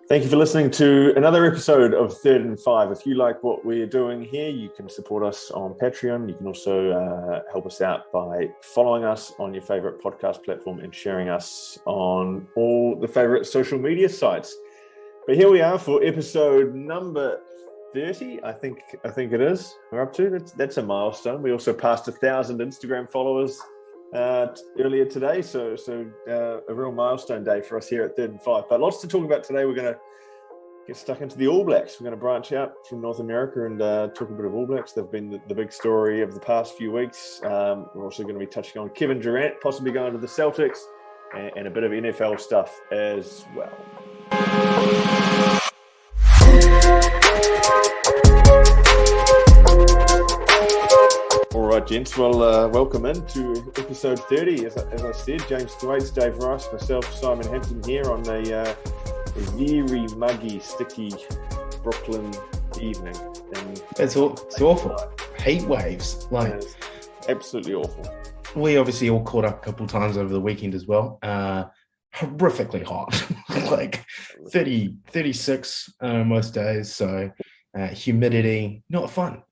Thank you for listening to another episode of Third and Five. If you like what we're doing here, you can support us on Patreon. You can also help us out by following us on your favorite podcast platform and sharing us on all the favorite social media sites. But here we are for episode number 30. I think it is. We're up to that's a milestone. We also passed 1,000 Instagram followers earlier today, so a real milestone day for us here at Third and Five. But lots to talk about today. We're going to get stuck into the All Blacks. We're going to branch out from North America and talk a bit of All Blacks. They've been the big story of the past few weeks. We're also going to be touching on Kevin Durant possibly going to the Celtics and a bit of NFL stuff as well. All right, gents. Well, welcome into episode 30. As I said, James Thwaites, Dave Rice, myself, Simon Hampton here on a very muggy, sticky Brooklyn evening. And it's awful. Heat waves. It's absolutely awful. We obviously all caught up a couple of times over the weekend as well. Horrifically hot. Like 30, 36 most days. So humidity, not fun.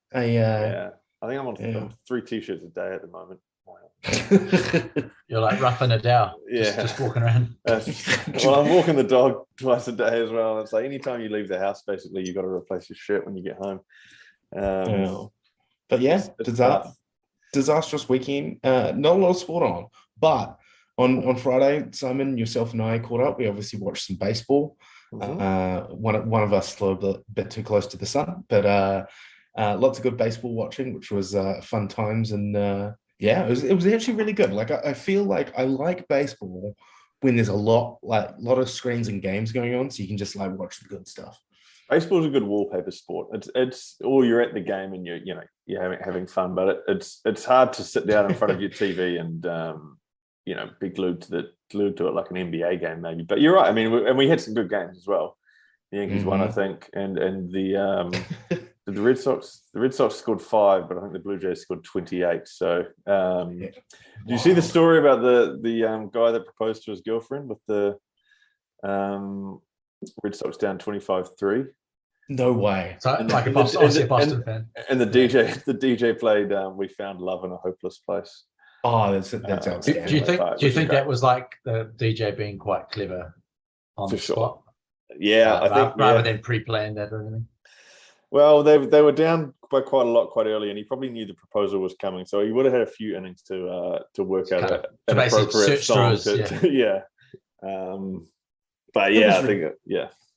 I think I'm on 3 t-shirts a day at the moment. You're like roughing it out, just walking around. Well, I'm walking the dog twice a day as well. It's like anytime you leave the house, basically, you've got to replace your shirt when you get home. But yeah, disastrous weekend. Not a lot of sport on. But on Friday, Simon, yourself and I caught up. We obviously watched some baseball. Mm-hmm. One of us flew a bit too close to the sun, but lots of good baseball watching, which was fun times. And it was actually really good. Like I feel like I like baseball when there's a lot of screens and games going on, so you can just like watch the good stuff. Baseball's a good wallpaper sport. It's or you're at the game and you're having fun, but it's hard to sit down in front of your TV and be glued to it like an NBA game maybe. But you're right. I mean, we had some good games as well. The Yankees won, I think, and the the Red Sox scored 5, but I think the Blue Jays scored 28. So, did you see the story about the guy that proposed to his girlfriend with the Red Sox down 25-3? No way. So, like a Boston fan. And the DJ played "We Found Love in a Hopeless Place." Oh, that's outstanding. Do you think that was like the DJ being quite clever on the spot? Yeah, I think rather than pre-planned that or anything. Well, they were down by quite a lot quite early, and he probably knew the proposal was coming, so he would have had a few innings to work out an appropriate song. I think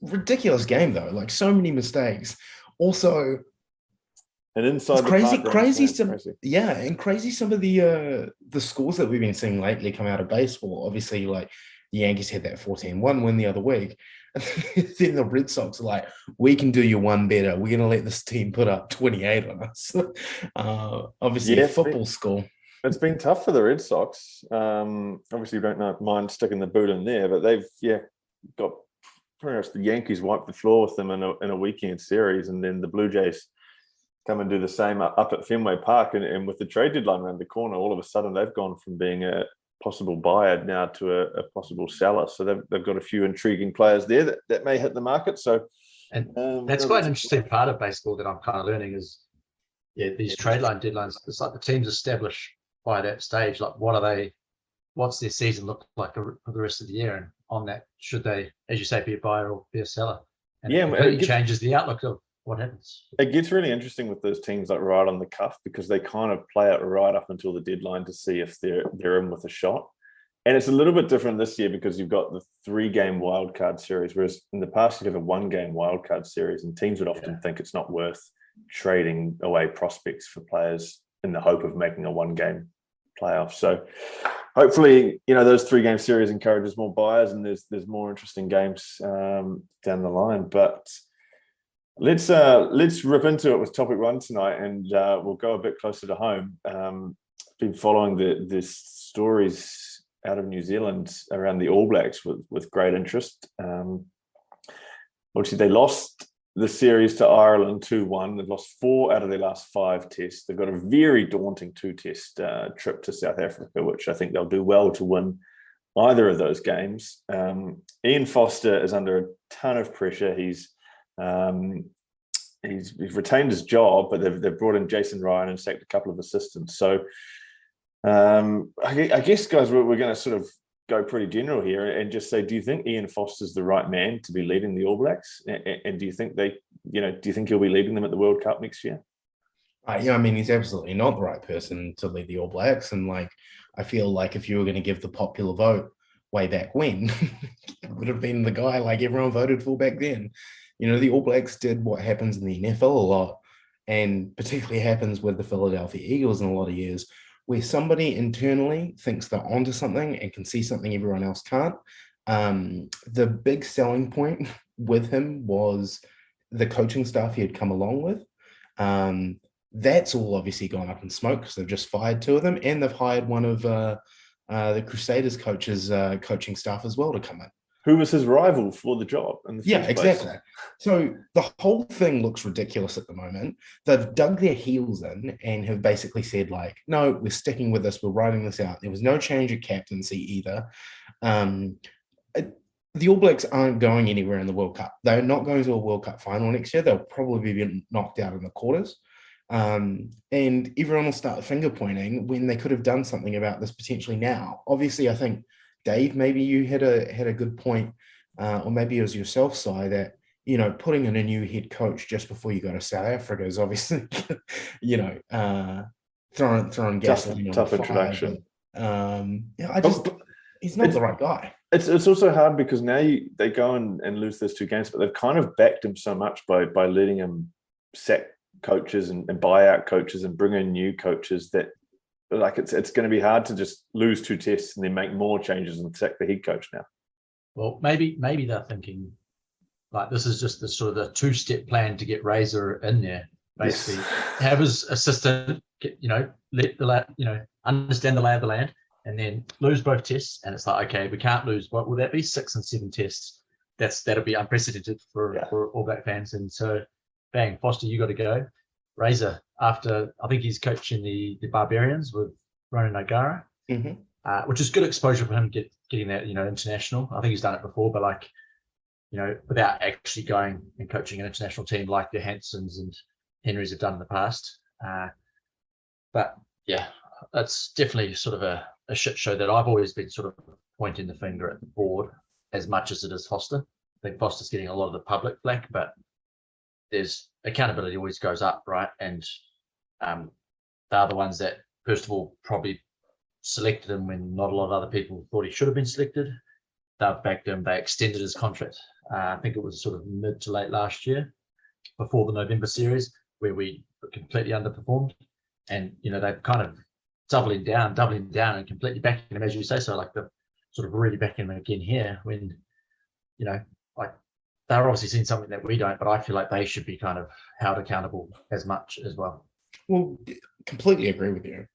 ridiculous game though, like so many mistakes. Also, and inside crazy some of the scores that we've been seeing lately come out of baseball. Obviously, like the Yankees had that 14-1 win the other week. Then the Red Sox are like, we can do you one better. We're going to let this team put up 28 on us. Obviously, a football score. It's been tough for the Red Sox. Obviously, you don't mind sticking the boot in there, but they've got pretty much the Yankees wiped the floor with them in a weekend series, and then the Blue Jays come and do the same up at Fenway Park. And with the trade deadline around the corner, all of a sudden they've gone from being a possible buyer now to a possible seller. So they've got a few intriguing players there that may hit the market. So, and that's quite an interesting part of baseball that I'm kind of learning is, these trade line deadlines. It's like the teams establish by that stage, like what's their season look like for the rest of the year, and on that, should they, as you say, be a buyer or be a seller? And it completely changes the outlook of what happens. It gets really interesting with those teams like right on the cuff, because they kind of play it right up until the deadline to see if they're in with a shot. And it's a little bit different this year because you've got the 3-game wildcard series, whereas in the past you have a 1-game wildcard series, and teams would often think it's not worth trading away prospects for players in the hope of making a 1-game playoff. So hopefully, those 3-game series encourages more buyers, and there's more interesting games down the line. But let's rip into it with topic 1 tonight, and we'll go a bit closer to home. Been following the stories out of New Zealand around the All Blacks with great interest. Obviously, they lost the series to Ireland 2-1. They've lost 4 out of their last 5 tests. They've got a very daunting 2-test trip to South Africa, which I think they'll do well to win either of those games. Ian Foster is under a ton of pressure. He's retained his job, but they've brought in Jason Ryan and sacked a couple of assistants. So I guess, guys, we're going to sort of go pretty general here and just say, do you think Ian Foster's the right man to be leading the All Blacks? And do you think do you think he'll be leading them at the World Cup next year? Yeah, I mean, he's absolutely not the right person to lead the All Blacks. And I feel like if you were going to give the popular vote way back when, it would have been the guy like everyone voted for back then. The All Blacks did what happens in the NFL a lot, and particularly happens with the Philadelphia Eagles in a lot of years, where somebody internally thinks they're onto something and can see something everyone else can't. The big selling point with him was the coaching staff he had come along with. That's all obviously gone up in smoke because they've just fired two of them, and they've hired one of the Crusaders coaches' coaching staff as well to come in. Who was his rival for the job? Exactly. So the whole thing looks ridiculous at the moment. They've dug their heels in and have basically said, no, we're sticking with this. We're writing this out. There was no change of captaincy either. The All Blacks aren't going anywhere in the World Cup. They're not going to a World Cup final next year. They'll probably be knocked out in the quarters. And everyone will start finger pointing when they could have done something about this potentially now. Obviously, I think, Dave, maybe you had a good point, or maybe it was yourself, Si, that, putting in a new head coach just before you go to South Africa is obviously, throwing gasoline on tough fire. introduction. But, he's not the right guy. It's also hard because now they go and lose those two games, but they've kind of backed him so much by letting him sack coaches and buy out coaches and bring in new coaches that it's going to be hard to just lose two tests and then make more changes and sack the head coach now. Well, maybe they're thinking this is just the sort of the two-step plan to get Razor in there. Basically, have his assistant understand the lay of the land, and then lose both tests. And it's okay, we can't lose. What will that be? 6 and 7 tests. That'll be unprecedented for All Black fans. And so, bang, Foster, you got to go. Razor, after I think he's coaching the Barbarians with Ronan O'Gara, which is good exposure for him getting that international. I think he's done it before, but without actually going and coaching an international team like the Hansons and Henrys have done in the past. But yeah, that's definitely sort of a shit show that I've always been sort of pointing the finger at the board as much as it is Foster. I think Foster's getting a lot of the public flack, but there's accountability always goes up, right? And they're the ones that, first of all, probably selected him when not a lot of other people thought he should have been selected. They've backed him. They extended his contract. I think it was sort of mid to late last year, before the November series, where we completely underperformed. And they've kind of doubling down, and completely backing him, as you say. So they're sort of really backing him again here when they're obviously seeing something that we don't, but I feel like they should be kind of held accountable as much as well. Well, completely agree with you,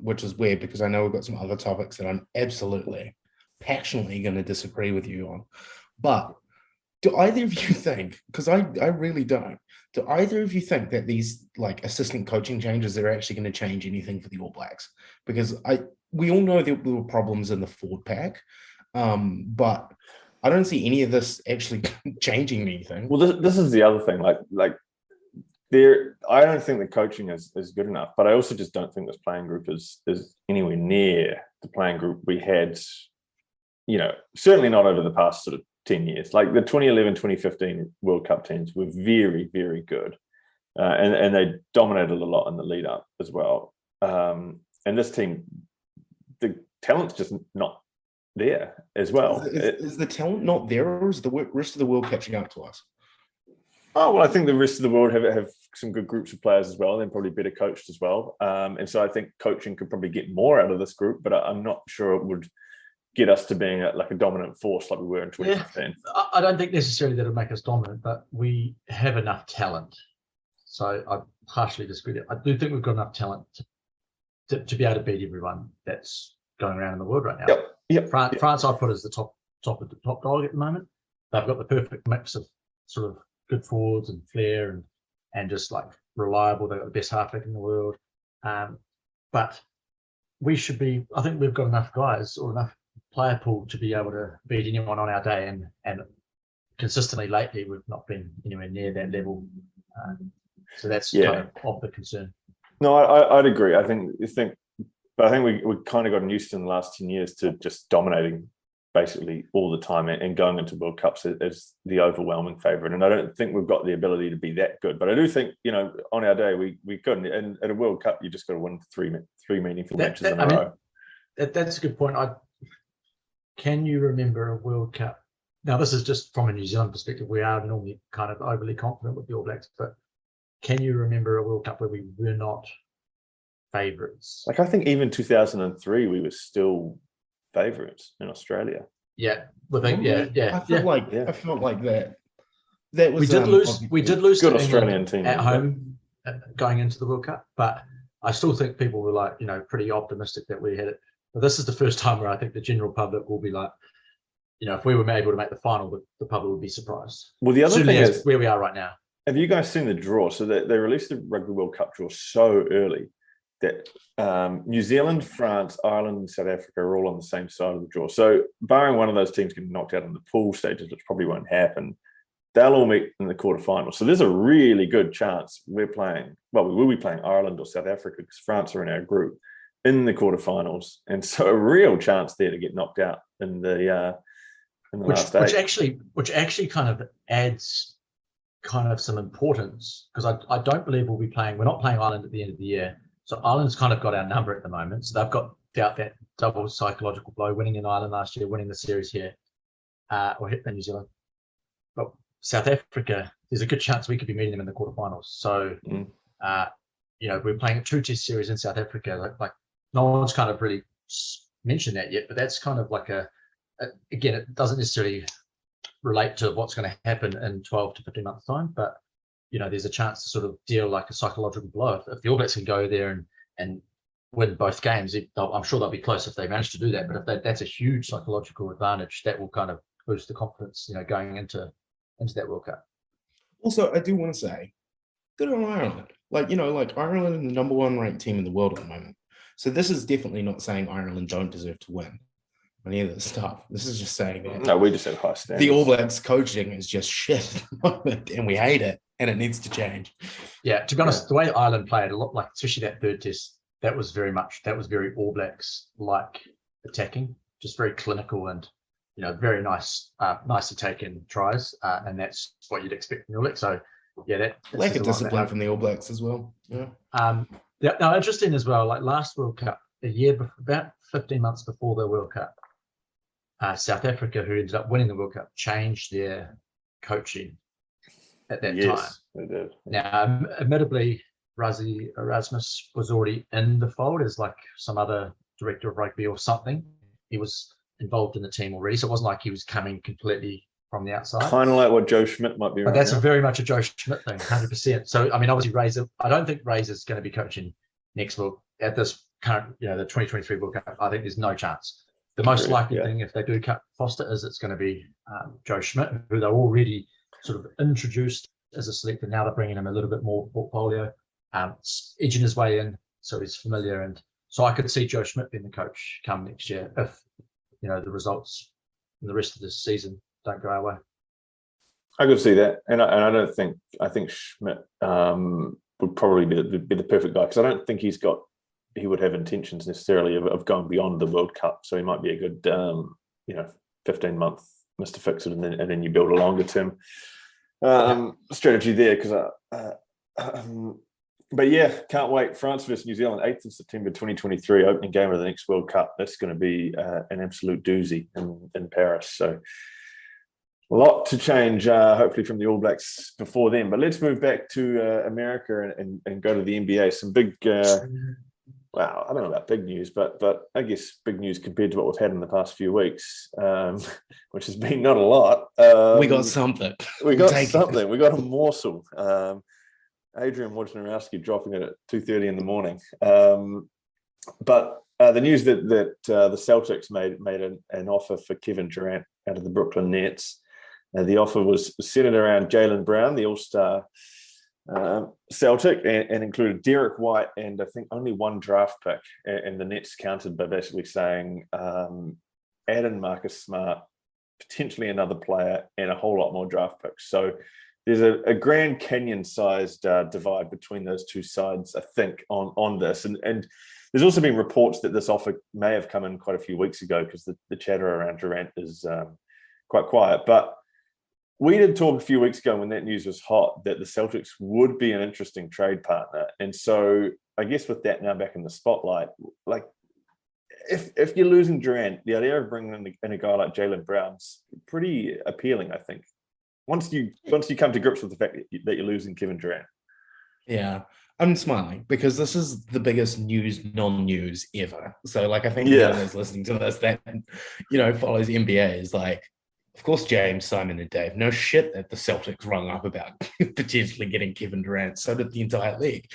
which is weird because I know we've got some other topics that I'm absolutely, passionately going to disagree with you on. But do either of you think, because I really don't, do either of you think that these assistant coaching changes are actually going to change anything for the All Blacks? Because we all know there were problems in the forward pack, but I don't see any of this actually changing anything. Well, this is the other thing. I don't think the coaching is good enough, but I also just don't think this playing group is anywhere near the playing group we had, certainly not over the past sort of 10 years. The 2011, 2015 World Cup teams were very, very good. And they dominated a lot in the lead up as well. And this team, the talent's just not there as well. Is the talent not there, or is the rest of the world catching up to us? Oh, well, I think the rest of the world have some good groups of players as well. They're probably better coached as well. And so I think coaching could probably get more out of this group, but I'm not sure it would get us to being a dominant force like we were in 2015. Yeah, I don't think necessarily that it'll make us dominant, but we have enough talent. So I partially disagree. I do think we've got enough talent to be able to beat everyone that's going around in the world right now. Yep. France I put as the top dog at the moment. They've got the perfect mix of sort of good forwards and flair and just reliable. They've got the best halfback in the world. But we should be, I think we've got enough guys or enough player pool to be able to beat anyone on our day, and consistently lately we've not been anywhere near that level. So that's kind of the concern. No, I'd agree. But I think we kind of gotten used to in the last 10 years to just dominating basically all the time and going into World Cups as the overwhelming favourite. And I don't think we've got the ability to be that good. But I do think, on our day, we could. And at a World Cup, you just got to win three meaningful matches in a row. That's a good point. Can you remember a World Cup? Now, this is just from a New Zealand perspective. We are normally kind of overly confident with the All Blacks. But can you remember a World Cup where we were not favourites? Like, I think even 2003, we were still favourites in Australia. Yeah, I felt like that. That was we did lose good to Australian team at home going into the World Cup, but I still think people were like, pretty optimistic that we had it. But this is the first time where I think the general public will be like, if we were able to make the final, the public would be surprised. Well, the other thing is where we are right now. Have you guys seen the draw? So they released the Rugby World Cup draw so early that New Zealand, France, Ireland, and South Africa are all on the same side of the draw. So barring one of those teams getting knocked out in the pool stages, which probably won't happen, they'll all meet in the quarterfinals. So there's a really good chance we will be playing Ireland or South Africa because France are in our group in the quarterfinals. And so a real chance there to get knocked out in the last eight. Which actually kind of adds kind of some importance, because I don't believe we're not playing Ireland at the end of the year. So Ireland's kind of got our number at the moment. So they've got that double psychological blow, winning in Ireland last year, winning the series here, or hit in New Zealand. But South Africa, there's a good chance we could be meeting them in the quarterfinals. So, we're playing a 2-test series in South Africa. Like no one's kind of really mentioned that yet, but that's kind of like again, it doesn't necessarily relate to what's going to happen in 12 to 15 months' time, but there's a chance to sort of deal like a psychological blow. If the All Blacks can go there and win both games, I'm sure they'll be close if they manage to do that. But if that's a huge psychological advantage, that will kind of boost the confidence, going into that World Cup. Also, I do want to say, good on Ireland. Like Ireland is the number one ranked team in the world at the moment. So this is definitely not saying Ireland don't deserve to win. Any of this stuff. This is just saying that. No, we just have high standards. The All Blacks coaching is just shit at the moment, and we hate it, and it needs to change. Yeah, to be honest, the way Ireland played, a lot like especially that third test, that was very All Blacks like attacking, just very clinical and very nicely taken tries, and that's what you'd expect from the All Blacks. So yeah, that lack of discipline from the All Blacks as well. Yeah. Now interesting as well. Like last World Cup, a year before, about 15 months before the World Cup. South Africa, who ended up winning the World Cup, changed their coaching at that time. They did. Now, admittedly, Rassie Erasmus was already in the fold as like some other director of rugby or something. He was involved in the team already, so it wasn't like he was coming completely from the outside. Kind of like what Joe Schmidt might be. But that's very much a Joe Schmidt thing, 100%. So, I mean, obviously, I don't think Razor's going to be coaching next World at this current, the 2023 World Cup. I think there's no chance. The most likely thing, if they do cut Foster, is it's going to be Joe Schmidt, who they're already sort of introduced as a selector. Now they're bringing him a little bit more portfolio, edging his way in, so he's familiar. And so I could see Joe Schmidt being the coach come next year if, the results in the rest of this season don't go our way. I could see that. And I think Schmidt would probably be the perfect guy, because I don't think he would have intentions necessarily of going beyond the World Cup. So he might be a good, 15-month Mr. Fix-It, and then you build a longer term strategy there. But yeah, can't wait. France versus New Zealand, 8th of September 2023, opening game of the next World Cup. That's going to be an absolute doozy in Paris. So a lot to change, hopefully, from the All Blacks before then. But let's move back to America and go to the NBA. Some big... Wow, I don't know about big news, but I guess big news compared to what we've had in the past few weeks, which has been not a lot. We got something. We got something. We got a morsel. Adrian Wojnarowski dropping it at 2:30 in the morning. But the news that the Celtics made an offer for Kevin Durant out of the Brooklyn Nets. The offer was centered around Jaylen Brown, the All-Star Celtic, and included Derek White and I think only one draft pick. And the Nets countered by basically saying, add in Marcus Smart, potentially another player, and a whole lot more draft picks. So there's a Grand Canyon-sized divide between those two sides, I think, on this. And there's also been reports that this offer may have come in quite a few weeks ago because the chatter around Durant is quite quiet. But we did talk a few weeks ago when that news was hot that the Celtics would be an interesting trade partner. And so I guess with that now back in the spotlight, like if you're losing Durant, the idea of bringing in a guy like Jaylen Brown's pretty appealing, I think. Once you come to grips with the fact that you're losing Kevin Durant. Yeah, I'm smiling because this is the biggest non-news ever. So, like, I think anyone that's listening to this that, follows NBA is like, of course, James, Simon, and Dave. No shit that the Celtics rung up about potentially getting Kevin Durant. So did the entire league.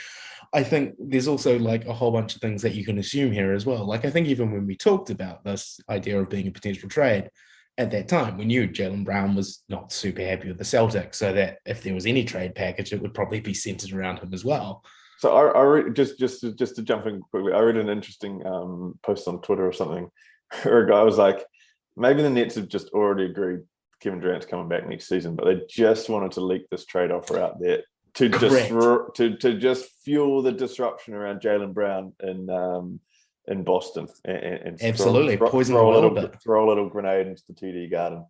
I think there's also like a whole bunch of things that you can assume here as well. Like, I think even when we talked about this idea of being a potential trade, at that time, we knew Jaylen Brown was not super happy with the Celtics, so that if there was any trade package, it would probably be centered around him as well. So I read, just to jump in quickly, I read an interesting post on Twitter or something where a guy was like, maybe the Nets have just already agreed Kevin Durant's coming back next season, but they just wanted to leak this trade offer out there to just fuel the disruption around Jaylen Brown in Boston and absolutely poison throw a little grenade into the TD Garden.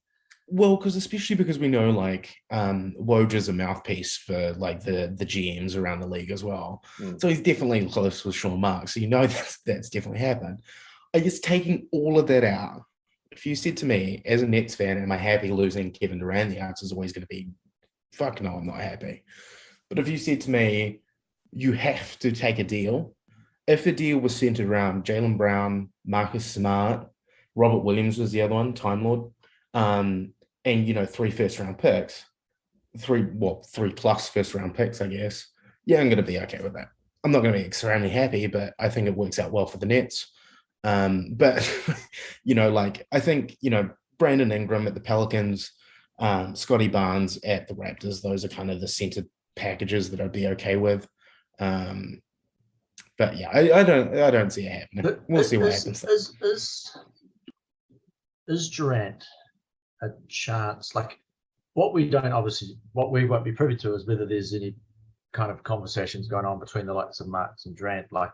Well, especially because we know like Woj is a mouthpiece for like the GMs around the league as well. So he's definitely close with Sean Marks. So that's definitely happened. I guess taking all of that out, if you said to me as a Nets fan, am I happy losing Kevin Durant? The answer is always going to be, fuck no, I'm not happy. But if you said to me, you have to take a deal, if the deal was centered around Jaylen Brown, Marcus Smart, Robert Williams was the other one, Time Lord, and 3 first-round picks, 3+ first-round picks, I guess. Yeah, I'm going to be okay with that. I'm not going to be extremely happy, but I think it works out well for the Nets. But I think Brandon Ingram at the Pelicans, Scotty Barnes at the Raptors. Those are kind of the centered packages that I'd be okay with. But yeah, I don't see it happening. We'll see what happens. Is Durant a chance? Like, what we won't be privy to is whether there's any kind of conversations going on between the likes of Marks and Durant. Like,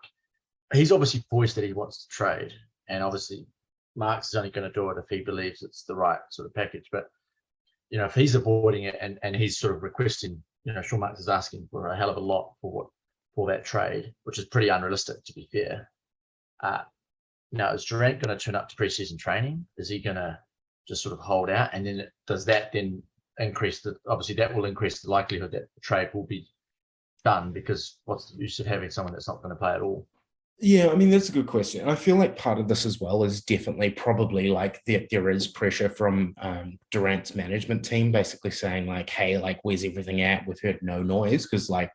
he's obviously voiced that he wants to trade, and obviously Marks is only going to do it if he believes it's the right sort of package. But if he's avoiding it and he's sort of requesting, Sean Marks is asking for a hell of a lot for that trade, which is pretty unrealistic, to be fair. Now, is Durant going to turn up to preseason training? Is he going to just sort of hold out? And then does that then increase obviously that will increase the likelihood that the trade will be done, because what's the use of having someone that's not going to play at all? Yeah, I mean, that's a good question. I feel like part of this as well is definitely probably like there is pressure from Durant's management team basically saying like, hey, like, where's everything at? We've heard no noise, because like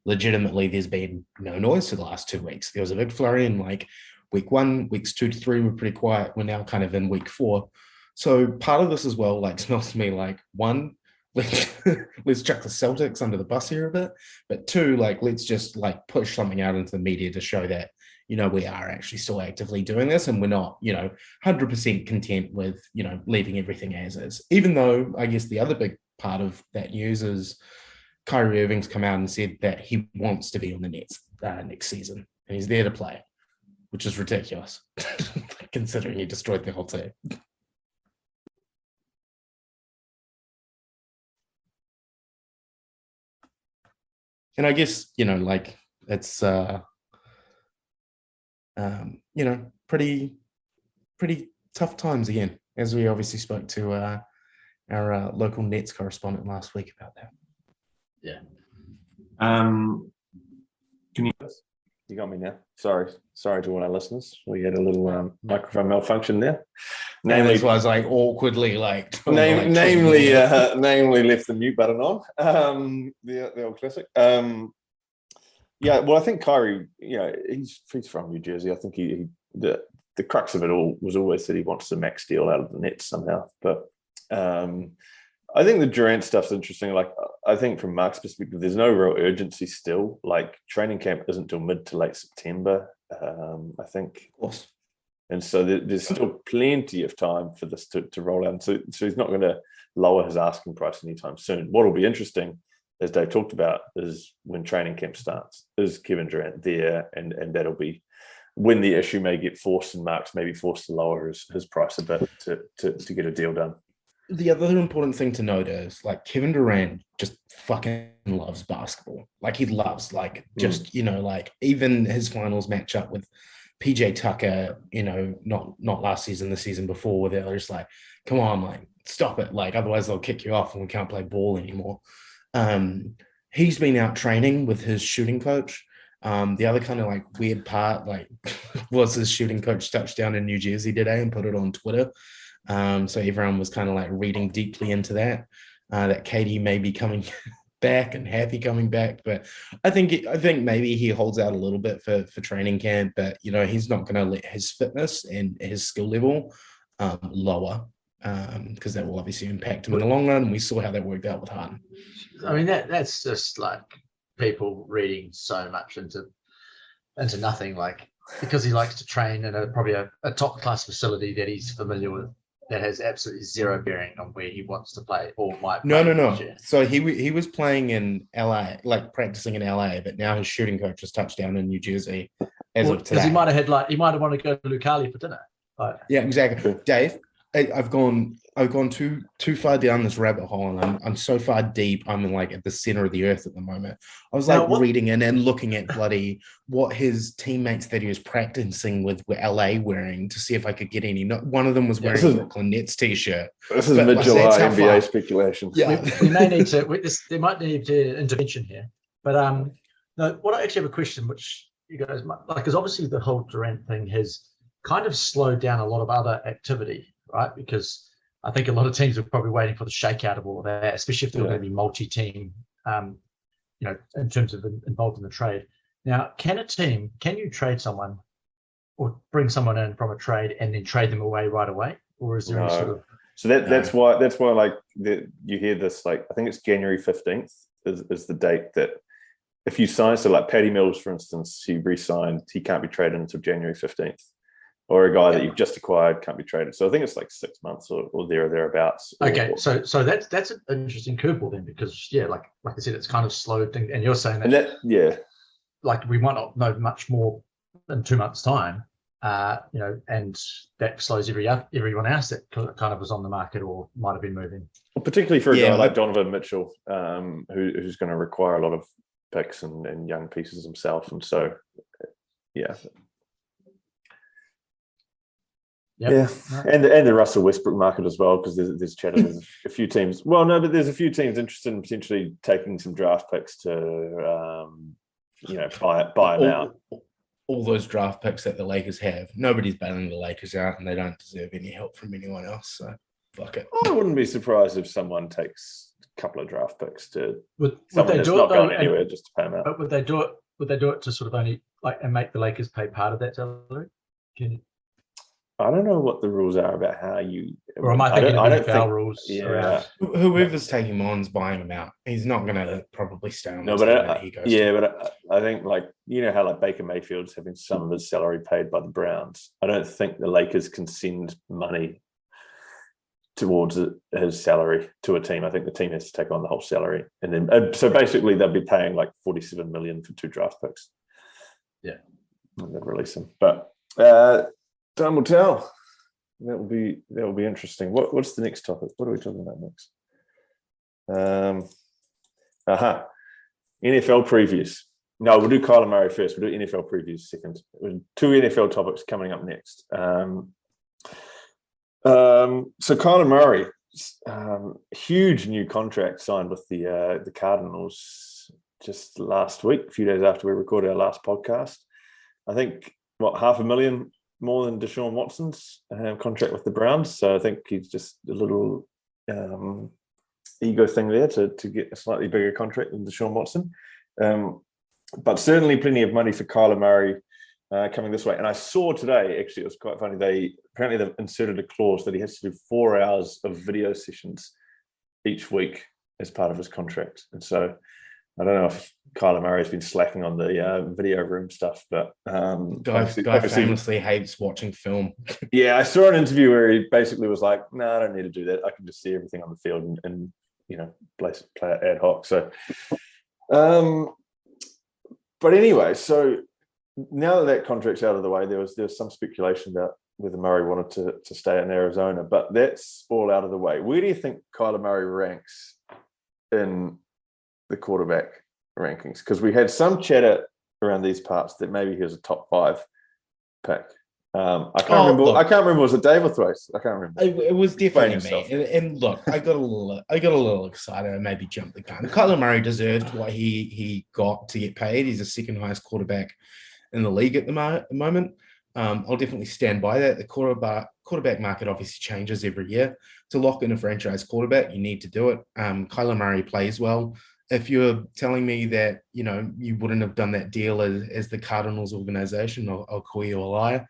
legitimately there's been no noise for the last 2 weeks. There was a big flurry in like week 1, weeks 2 to 3 were pretty quiet. We're now kind of in week 4. So part of this as well, like, smells to me like, 1, let's chuck the Celtics under the bus here a bit, but 2, like, let's just like push something out into the media to show that, we are actually still actively doing this, and we're not, 100% content with, leaving everything as is. Even though I guess the other big part of that news is Kyrie Irving's come out and said that he wants to be on the Nets next season, and he's there to play, which is ridiculous considering he destroyed the whole team. And I guess, like, it's, pretty tough times again, as we obviously spoke to our local Nets correspondent last week about that. Yeah. Can you got me now? Sorry to all our listeners. We had a little microphone malfunction there. Namely, that's why I was like awkwardly like. Namely, left the mute button on. The old classic. Yeah, well, I think Kyrie, he's from New Jersey. I think the crux of it all was always that he wants a max deal out of the Nets somehow. But I think the Durant stuff's interesting. Like, I think from Mark's perspective, there's no real urgency still. Like, training camp isn't till mid to late September, I think. Of course. And so there's still plenty of time for this to roll out. So he's not going to lower his asking price anytime soon. What will be interesting, as Dave talked about, is when training camp starts. Is Kevin Durant there? And that'll be when the issue may get forced, and Mark's maybe forced to lower his price a bit to get a deal done. The other important thing to note is, like, Kevin Durant just fucking loves basketball. Like, he loves, like, just, like, even his finals matchup with PJ Tucker, not last season, the season before, where they're just like, come on, like, stop it. Like, otherwise they'll kick you off and we can't play ball anymore. He's been out training with his shooting coach. The other kind of like weird part, like, was his shooting coach touchdown in New Jersey today and put it on Twitter. So everyone was kind of like reading deeply into that KD may be coming back and happy coming back. But I think maybe he holds out a little bit for training camp, but he's not going to let his fitness and his skill level lower, because that will obviously impact him in the long run. And we saw how that worked out with Harden. I mean, that's just like people reading so much into nothing, like, because he likes to train in probably a top class facility that he's familiar with, that has absolutely zero bearing on where he wants to play or might play. No. So he was playing in LA, like practicing in LA, but now his shooting coach has touched down in New Jersey of today. Because he might have wanted to go to Lucali for dinner. Yeah, exactly. Dave, I've gone too far down this rabbit hole, and I'm so far deep. I'm like at the center of the earth at the moment. I was like reading in and looking at bloody what his teammates that he was practicing with were LA wearing to see if I could get any. One of them was wearing a Brooklyn Nets t-shirt. This is mid-July NBA speculation. Yeah, we may need to. There might need to intervention here. But no, what I actually have a question, which you guys might like, because obviously the whole Durant thing has kind of slowed down a lot of other activity, right? Because I think a lot of teams are probably waiting for the shakeout of all of that, especially if they're going to be multi-team, in terms of involved in the trade. Now, can you trade someone or bring someone in from a trade and then trade them away right away? Or is there any sort of... So that's why like you hear this, like, I think it's January 15th is the date that if you sign, so like Patty Mills, for instance, he re-signed, he can't be traded until January 15th. Or a guy that you've just acquired can't be traded. So I think it's like 6 months or there or thereabouts. Okay, so that's an interesting curveball then, because like I said, it's kind of slowed things. And you're saying that like we might not know much more in 2 months' time, and that slows everyone else that kind of was on the market or might have been moving. Well, particularly for a guy like Donovan Mitchell, who's going to require a lot of picks and young pieces himself, and so yeah. Yep. Yeah, and the Russell Westbrook market as well, because there's chatter. There's a few teams. Well, no, but there's a few teams interested in potentially taking some draft picks to, buy them out. All those draft picks that the Lakers have, nobody's bailing the Lakers out, and they don't deserve any help from anyone else. So fuck it. I wouldn't be surprised if someone takes a couple of draft picks to someone that's not going anywhere just to pay them out. But would they do it? Would they do it to sort of only and make the Lakers pay part of that salary? I don't know what the rules are about how you. Or am I thinking of NFL rules? Yeah. Whoever's taking him on is buying him out. He's not going to probably stay on. No, but I think, like, how like Baker Mayfield's having some of his salary paid by the Browns. I don't think the Lakers can send money towards his salary to a team. I think the team has to take on the whole salary, and then so basically they'll be paying like $47 million for 2 draft picks. Yeah, and they'll release them, but. Time will tell. That will be interesting. What's the next topic? What are we talking about next? NFL previews. No, we'll do Kyler Murray first. We'll do NFL previews second. 2 NFL topics coming up next. So Kyler Murray, huge new contract signed with the Cardinals just last week, a few days after we recorded our last podcast. I think $500,000 more than Deshaun Watson's contract with the Browns. So I think he's just a little ego thing there to get a slightly bigger contract than Deshaun Watson. But certainly plenty of money for Kyler Murray coming this way. And I saw today, actually, it was quite funny. They've inserted a clause that he has to do 4 hours of video sessions each week as part of his contract. And so I don't know if Kyler Murray's been slacking on the video room stuff, but Guy famously hates watching film. Yeah, I saw an interview where he basically was like, "No, I don't need to do that. I can just see everything on the field and play it ad hoc." So, but anyway, so now that contract's out of the way, there was some speculation about whether Murray wanted to stay in Arizona, but that's all out of the way. Where do you think Kyler Murray ranks in the quarterback rankings? Because we had some chatter around these parts that maybe he was a top 5 pick. I can't remember. Was it Dave or Thrace? I can't remember. It was definitely me. And look, I got a little excited. I maybe jumped the gun. Kyler Murray deserved what he got to get paid. He's the second highest quarterback in the league at the moment. I'll definitely stand by that. The quarterback market obviously changes every year. To lock in a franchise quarterback, you need to do it. Kyler Murray plays well. If you're telling me that, you wouldn't have done that deal as the Cardinals organization, I'll call you a liar.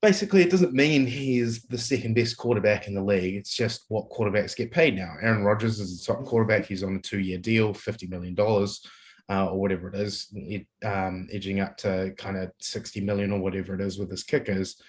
Basically, it doesn't mean he's the second best quarterback in the league. It's just what quarterbacks get paid now. Aaron Rodgers is the top quarterback. He's on a 2-year deal, $50 million. Or whatever it is, edging up to kind of 60 million or whatever it is with his kickers.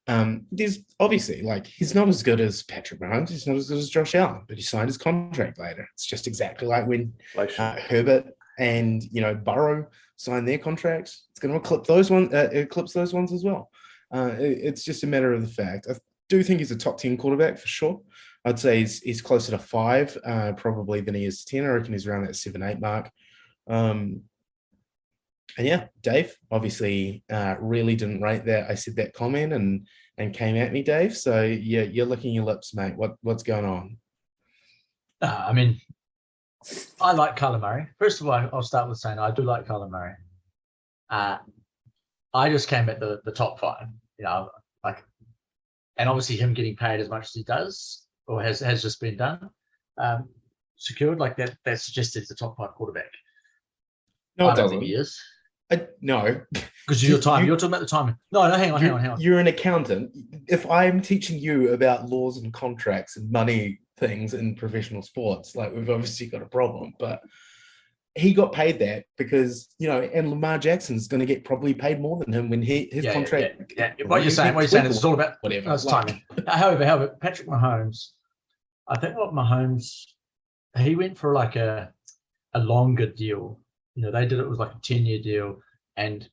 There's obviously, he's not as good as Patrick Mahomes, he's not as good as Josh Allen, but he signed his contract later. It's just exactly like when Herbert and Burrow signed their contracts. It's going to eclipse those ones as well. It's just a matter of the fact. I do think he's a top 10 quarterback for sure. I'd say he's closer to 5 probably than he is 10. I reckon he's around that 7-8 mark. And yeah, Dave obviously really didn't rate that. I said that comment and came at me, Dave. So yeah, you're licking your lips, mate. What's going on? I mean, I like Kyler Murray. First of all, I'll start with saying I do like Kyler Murray. I just came at the top 5, and obviously him getting paid as much as he does or has just been done, secured like that suggested he's a top 5 quarterback. No, I don't think he is. No. Because you're talking about the timing. No, hang on. You're an accountant. If I'm teaching you about laws and contracts and money things in professional sports, we've obviously got a problem. But he got paid that because, and Lamar Jackson's going to get probably paid more than him when his contract. Yeah. What you're saying is it's all about whatever. That's timing. However, Patrick Mahomes, I think he went for a longer deal. They did it with a 10-year deal, and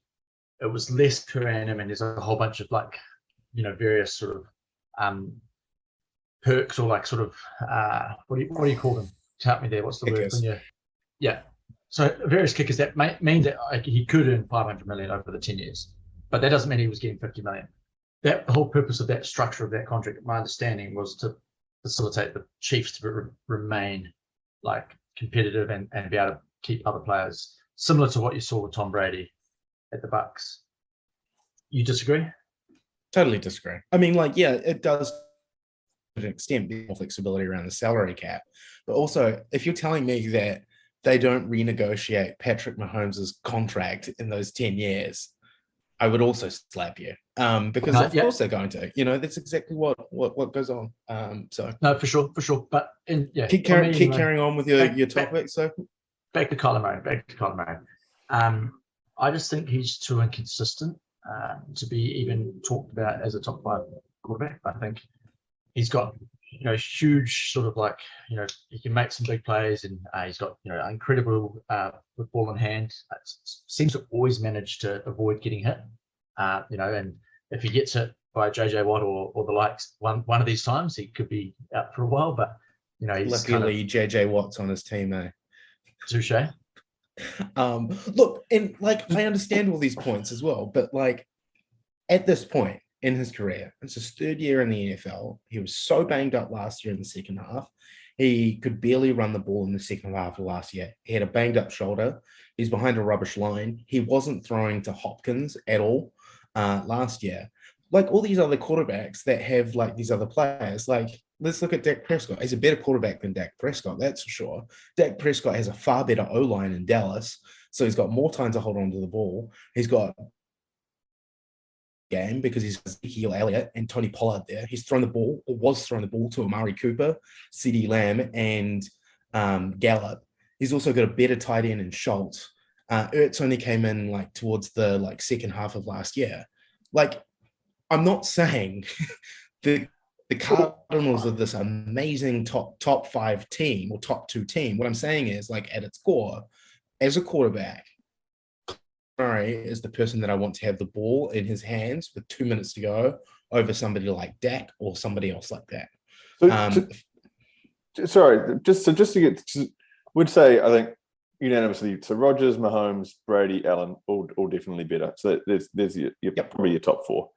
it was less per annum, and there's a whole bunch of various sort of perks or what do you call them? Help me there. What's the kickers. Word? Yeah. So various kickers that mean that he could earn $500 million over the 10 years, but that doesn't mean he was getting $50 million. That the whole purpose of that structure of that contract, my understanding, was to facilitate the Chiefs to remain competitive and be able to keep other players, similar to what you saw with Tom Brady at the Bucs. You disagree? Totally disagree. I mean, it does to an extent more flexibility around the salary cap, but also if you're telling me that they don't renegotiate Patrick Mahomes' contract in those 10 years, I would also slap you because of course they're going to. That's exactly what goes on. No, for sure. But keep carrying on with your topic. So back to Kyler Murray. I just think he's too inconsistent to be even talked about as a top 5 quarterback. I think he's got huge sort of he can make some big plays, and he's got incredible with ball in hand. Seems to always manage to avoid getting hit. And if he gets hit by JJ Watt or the likes one of these times, he could be out for a while. But he's luckily JJ Watt's on his team, eh? Touche. Look, and I understand all these points as well, but at this point in his career, it's his 3rd year in the NFL. He was so banged up last year in the second half. He could barely run the ball in the second half of last year. He had a banged up shoulder. He's behind a rubbish line. He wasn't throwing to Hopkins at all last year. All these other quarterbacks that have these other players, let's look at Dak Prescott. He's a better quarterback than Dak Prescott, that's for sure. Dak Prescott has a far better O-line in Dallas, so he's got more time to hold on to the ball. He's got game because he's Ezekiel Elliott and Tony Pollard there. He's thrown the ball, or was throwing the ball, to Amari Cooper, CeeDee Lamb, and Gallup. He's also got a better tight end in Schultz. Ertz only came in like towards the like second half of last year. Like, I'm not saying the Cardinals are this amazing top 5 team or top 2 team. What I'm saying is, like, at its core, as a quarterback, Murray is the person that I want to have the ball in his hands with 2 minutes to go over somebody like Dak or somebody else like that. Just to get, would say, I think unanimously, so Rodgers, Mahomes, Brady, Allen, all definitely better. So there's probably your top 4.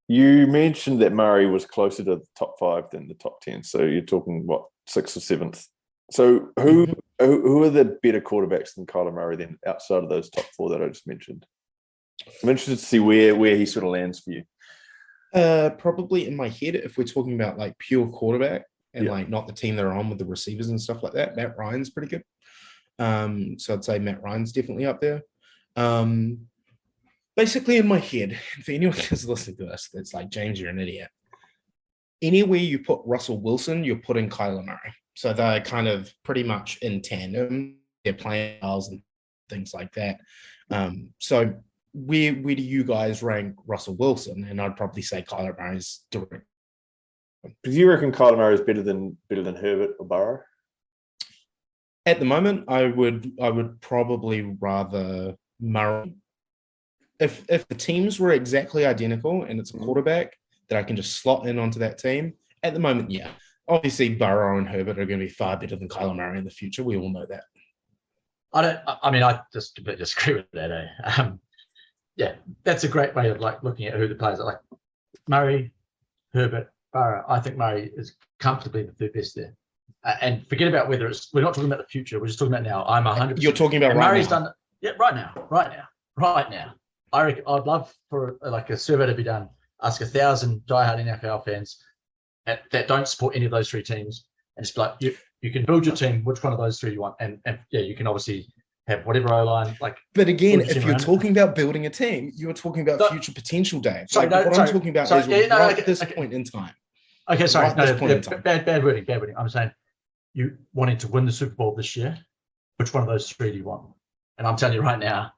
You mentioned that Murray was closer to the top 5 than the top 10. So you're talking, what, 6th or 7th? So who are the better quarterbacks than Kyler Murray then, outside of those top 4 that I just mentioned? I'm interested to see where he sort of lands for you. Probably in my head, if we're talking about like pure quarterback and like not the team they're on with the receivers and stuff like that, Matt Ryan's pretty good. So I'd say Matt Ryan's definitely up there. Basically in my head, if anyone is listening to this, that's like, James, you're an idiot. Anywhere you put Russell Wilson, you're putting Kyler Murray. So they're kind of pretty much in tandem. They're playing styles and things like that. So where do you guys rank Russell Wilson? And I'd probably say Kyler Murray's direct. Do you reckon Kyler Murray is better than Herbert or Burrow? At the moment, I would probably rather Murray. If the teams were exactly identical and it's a quarterback that I can just slot in onto that team, at the moment, yeah. Obviously, Burrow and Herbert are going to be far better than Kyler Murray in the future. We all know that. I just completely disagree with that. Yeah, that's a great way of like looking at who the players are. Like Murray, Herbert, Burrow. I think Murray is comfortably the 3rd best there. And forget about whether we're not talking about the future. We're just talking about now. I'm 100%. You're talking about right Murray's now. Right now. I reckon I'd love for like a survey to be done. Ask 1,000 diehard NFL fans that don't support any of those 3 teams, and just be like, you can build your team. Which one of those 3 you want? And yeah, you can obviously have whatever O-line. Like, but again, if you're talking about building a team, you're talking about future potential, Dave. I'm talking about at this point in time. Okay, sorry. Bad wording. I'm saying you wanting to win the Super Bowl this year. Which one of those 3 do you want? And I'm telling you right now,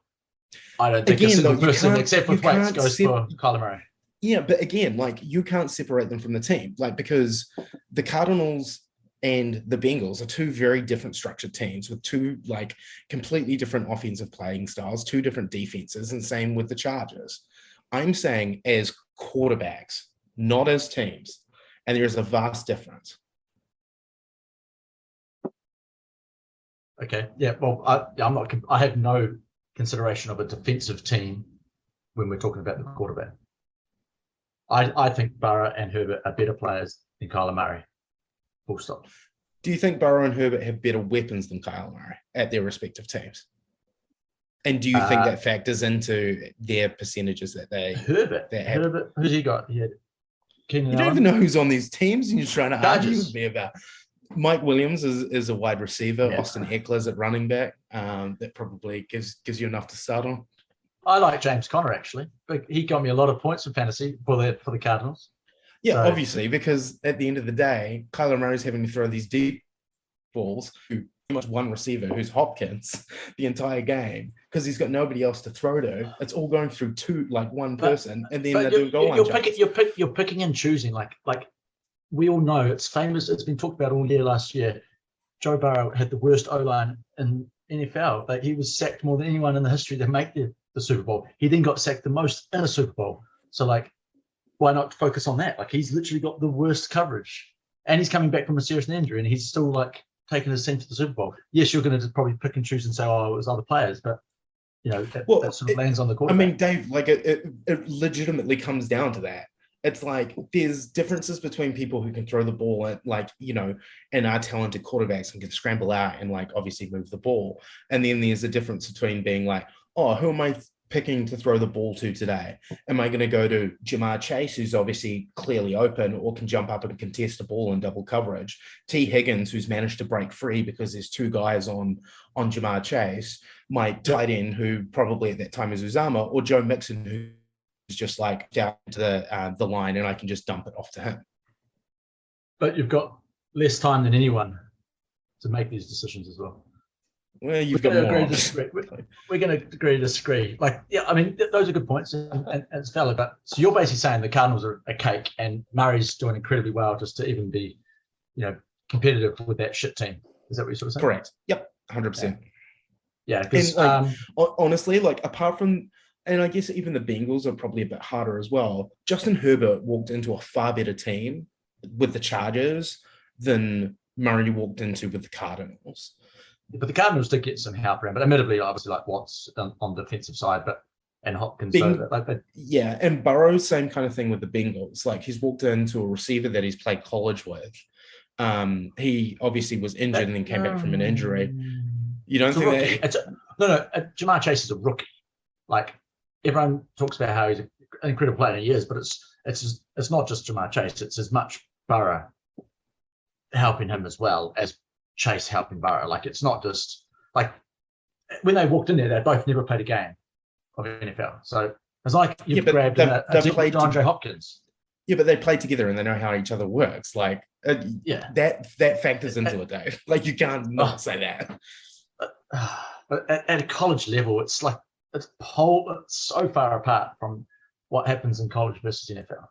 I don't think a single person, except for weights, goes for Kyler Murray. Yeah, but again, like, you can't separate them from the team, like, because the Cardinals and the Bengals are 2 very different structured teams with 2 like completely different offensive playing styles, 2 different defenses, and same with the Chargers. I'm saying as quarterbacks, not as teams, and there is a vast difference. Okay, yeah, well, I have no consideration of a defensive team when we're talking about the quarterback. I think Burrow and Herbert are better players than Kyler Murray. Full stop. Do you think Burrow and Herbert have better weapons than Kyler Murray at their respective teams? And do you think that factors into their percentages that they Herbert? Who's he got? You don't even know who's on these teams, and you're trying to argue with me about. Mike Williams is a wide receiver. Yeah. Austin Eckler's at running back. That probably gives you enough to start on. I like James Conner, actually, but he got me a lot of points in fantasy for the Cardinals. Yeah, so, obviously, because at the end of the day, Kyler Murray's having to throw these deep balls to pretty much one receiver, who's Hopkins, the entire game, because he's got nobody else to throw to. It's all going through one person, and then they're doing goal line jumps. You're picking and choosing, like we all know it's famous. It's been talked about all year last year. Joe Burrow had the worst O-line in NFL. Like, he was sacked more than anyone in the history to make the Super Bowl. He then got sacked the most in a Super Bowl. So, like, why not focus on that? Like, he's literally got the worst coverage, and he's coming back from a serious injury, and he's still like taking his team to the Super Bowl. Yes, you're going to probably pick and choose and say, "Oh, it was other players," but that sort of lands on the quarterback. I mean, Dave, like it legitimately comes down to that. It's like there's differences between people who can throw the ball at, like, and are talented quarterbacks and can scramble out and, like, obviously move the ball. And then there's a difference between being like, oh, who am I picking to throw the ball to today? Am I going to go to Jamar Chase, who's obviously clearly open or can jump up and contest a ball in double coverage? T. Higgins, who's managed to break free because there's 2 guys on Jamar Chase, my tight end, who probably at that time is Uzama, or Joe Mixon, who is just like down to the line, and I can just dump it off to him. But you've got less time than anyone to make these decisions as well. Well, you've got more. We're going to agree to disagree. Like, yeah, I mean, those are good points, and it's valid. But so you're basically saying the Cardinals are a cake, and Murray's doing incredibly well just to even be, competitive with that shit team. Is that what you're sort of saying? Correct. Yep, 100%. Yeah, because honestly, like apart from, and I guess even the Bengals are probably a bit harder as well. Justin Herbert walked into a far better team with the Chargers than Murray walked into with the Cardinals. But the Cardinals did get some help around, but admittedly, obviously, like Watts on the defensive side, and Hopkins. Yeah, and Burrow, same kind of thing with the Bengals. Like he's walked into a receiver that he's played college with. He obviously was injured and then came back from an injury. You don't think that? Jamar Chase is a rookie. Like everyone talks about how he's an incredible player, and he is, but it's not just Jamar Chase. It's as much Burrow helping him as well as Chase helping Burrow. Like it's not just like when they walked in there, they both never played a game of NFL. So it's like you've grabbed DeAndre Hopkins. Yeah, but they play together and they know how each other works. Like that factors into it, Dave. Like you can't not say that. But at a college level, it's like it's so far apart from what happens in college versus NFL.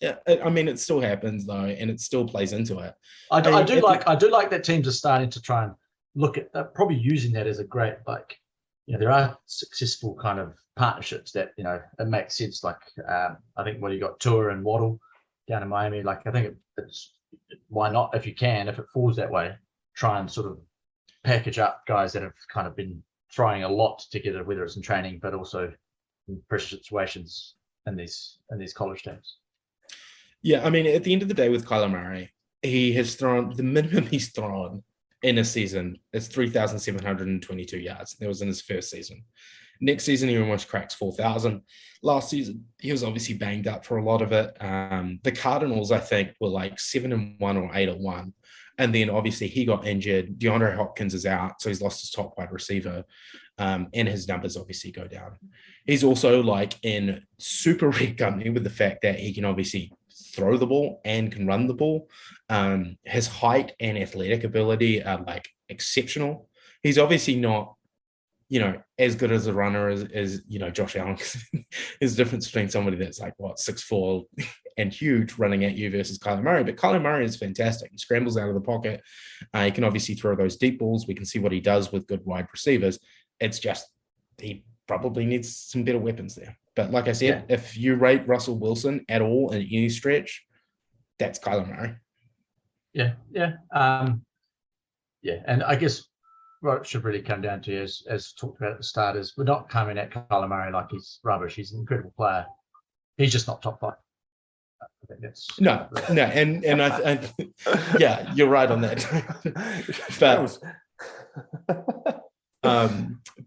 Yeah, I mean, it still happens though, and it still plays into it. I do like that teams are starting to try and look at. They're probably using that as a great, like, there are successful kind of partnerships that it makes sense. Like I think you got Tua and Waddle down in Miami. Like I think it's why not, if you can, if it falls that way, try and sort of package up guys that have kind of been throwing a lot together, whether it's in training but also in pressure situations in these college teams. Yeah, I mean, at the end of the day with Kyler Murray, he has thrown, the minimum he's thrown in a season is 3,722 yards. That was in his first season. Next season, he almost cracks 4,000. Last season, he was obviously banged up for a lot of it. The Cardinals, I think, were like 7-1 or 8-1. And then obviously he got injured. DeAndre Hopkins is out, so he's lost his top wide receiver. And his numbers obviously go down. He's also like in super rare company with the fact that he can obviously throw the ball and can run the ball. His height and athletic ability are like exceptional. He's obviously not, as good as a runner as Josh Allen. There's a difference between somebody that's like 6'4" and huge running at you versus Kyler Murray. But Kyler Murray is fantastic. He scrambles out of the pocket. He can obviously throw those deep balls. We can see what he does with good wide receivers. It's just he probably needs some better weapons there. But like I said, if you rate Russell Wilson at all in any stretch, that's Kyler Murray. Yeah. And I guess what it should really come down to as talked about at the start is we're not coming at Kyler Murray like he's rubbish. He's an incredible player. He's just not top 5. I think that's no, and I you're right on that.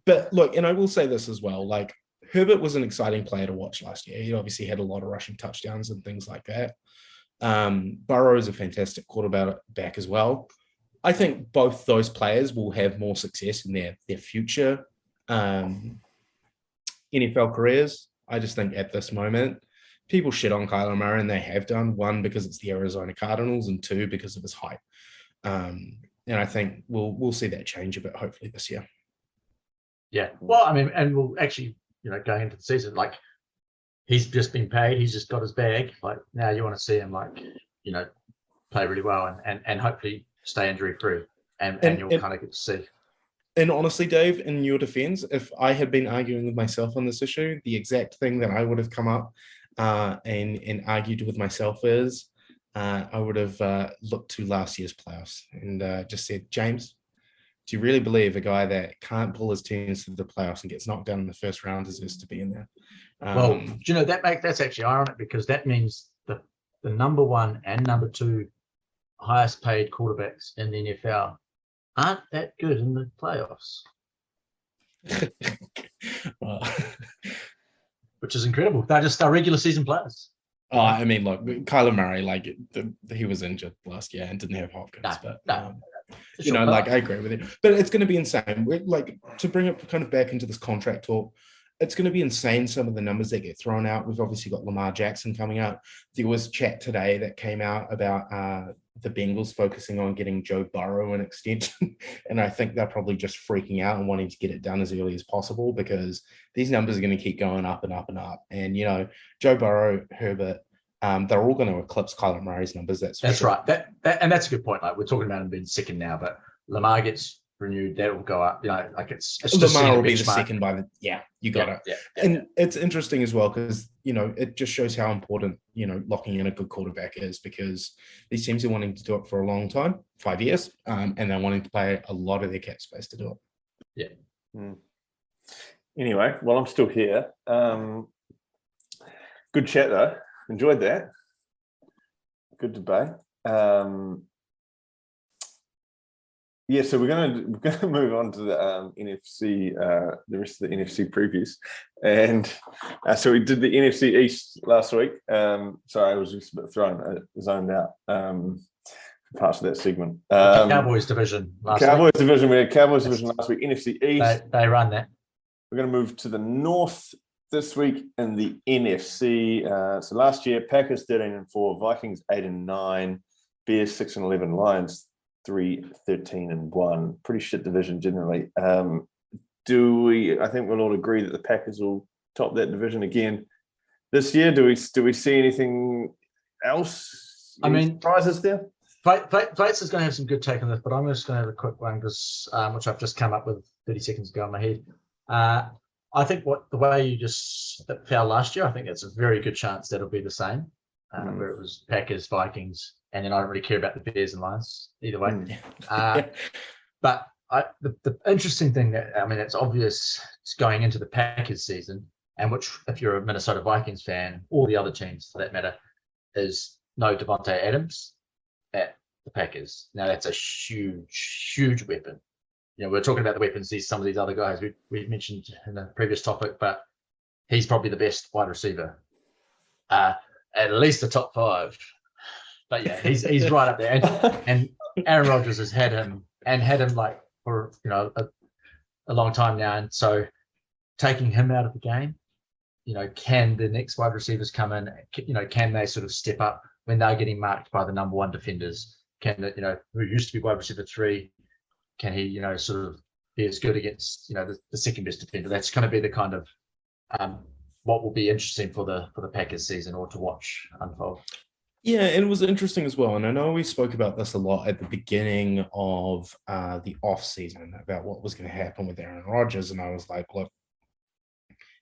But look, and I will say this as well, like Herbert was an exciting player to watch last year. He obviously had a lot of rushing touchdowns and things like that. Burrow is a fantastic quarterback as well. I think both those players will have more success in their future NFL careers. I just think at this moment, people shit on Kyler Murray, and they have done, 1, because it's the Arizona Cardinals, and 2, because of his height. And I think we'll see that change a bit, hopefully, this year. Yeah. Well, I mean, and we'll actually, going into the season, like he's just been paid. He's just got his bag. Like now you want to see him play really well and hopefully stay injury free. And you'll kind of get to see. And honestly, Dave, in your defense, if I had been arguing with myself on this issue, the exact thing that I would have come up and argued with myself is I would have looked to last year's playoffs and just said, James, do you really believe a guy that can't pull his teams to the playoffs and gets knocked down in the first round deserves to be in there? Well, that's actually ironic, because that means the number 1 and number 2 highest paid quarterbacks in the NFL aren't that good in the playoffs. Which is incredible. They're just our regular season players. Oh, I mean, look, Kyler Murray, he was injured last year and didn't have Hopkins. I agree with it. But it's going to be insane. To bring it kind of back into this contract talk, it's going to be insane, some of the numbers that get thrown out. We've obviously got Lamar Jackson coming out. There was chat today that came out about the Bengals focusing on getting Joe Burrow an extension. And I think they're probably just freaking out and wanting to get it done as early as possible, because these numbers are going to keep going up and up and up. And, Joe Burrow, Herbert, they're all going to eclipse Kyler Murray's numbers. That's sure. Right. And that's a good point. Like, we're talking about him being second now, but Lamar gets renewed, that will go up. It's just Lamar will be the second by the you got it. Yeah, and it's interesting as well, because it just shows how important locking in a good quarterback is, because these teams are wanting to do it for a long time, 5 years, and they're wanting to pay a lot of their cap space to do it. Anyway, well, I'm still here. Good chat though. Enjoyed that. Good debate. So we're going to move on to the NFC, the rest of the NFC previews, and so we did the NFC East last week. Sorry, I was just a bit zoned out for parts of that segment. Cowboys division. We had Cowboys division last week. NFC East. They run that. We're going to move to the North this week in the NFC. So last year, Packers 13-4, Vikings 8-9, Bears 6-11, Lions 3-13-1. Pretty shit division generally. I think we'll all agree that the Packers will top that division again this year. Do we see anything else? Any surprises there? Fates is going to have some good take on this, but I'm just going to have a quick one, because which I've just come up with 30 seconds ago in my head. I think the way you just fell last year, I think it's a very good chance that'll be the same, where it was Packers, Vikings, and then I don't really care about the Bears and Lions either way. But the interesting thing it's obvious it's going into the Packers season, and which, if you're a Minnesota Vikings fan, all the other teams for that matter, is no Devontae Adams at the Packers. Now that's a huge, huge weapon. We're talking about the weapons, some of these other guys we mentioned in the previous topic, but he's probably the best wide receiver, at least the top 5. But yeah, he's right up there. And Aaron Rodgers has had him like for a long time now. And so taking him out of the game, can the next wide receivers come in? Can they sort of step up when they're getting marked by the number 1 defenders? Can who used to be wide receiver 3? Can he, sort of be as good against, the second best defender? That's going to be the kind of what will be interesting for the Packers season, or to watch unfold. Yeah, and it was interesting as well. And I know we spoke about this a lot at the beginning of the off season about what was going to happen with Aaron Rodgers, and I was like, look,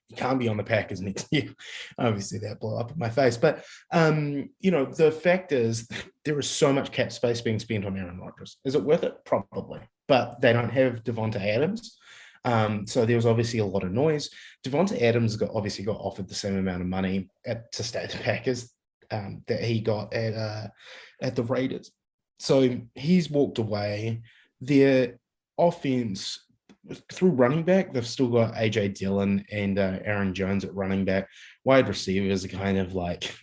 you can't be on the Packers next year. Obviously, that blew up in my face. But, the fact is there is so much cap space being spent on Aaron Rodgers. Is it worth it? Probably. But they don't have Devontae Adams. So there was obviously a lot of noise. Devontae Adams obviously got offered the same amount of money to stay at the Packers that he got at the Raiders. So he's walked away. Their offense, through running back, they've still got AJ Dillon and Aaron Jones at running back. Wide receivers are kind of like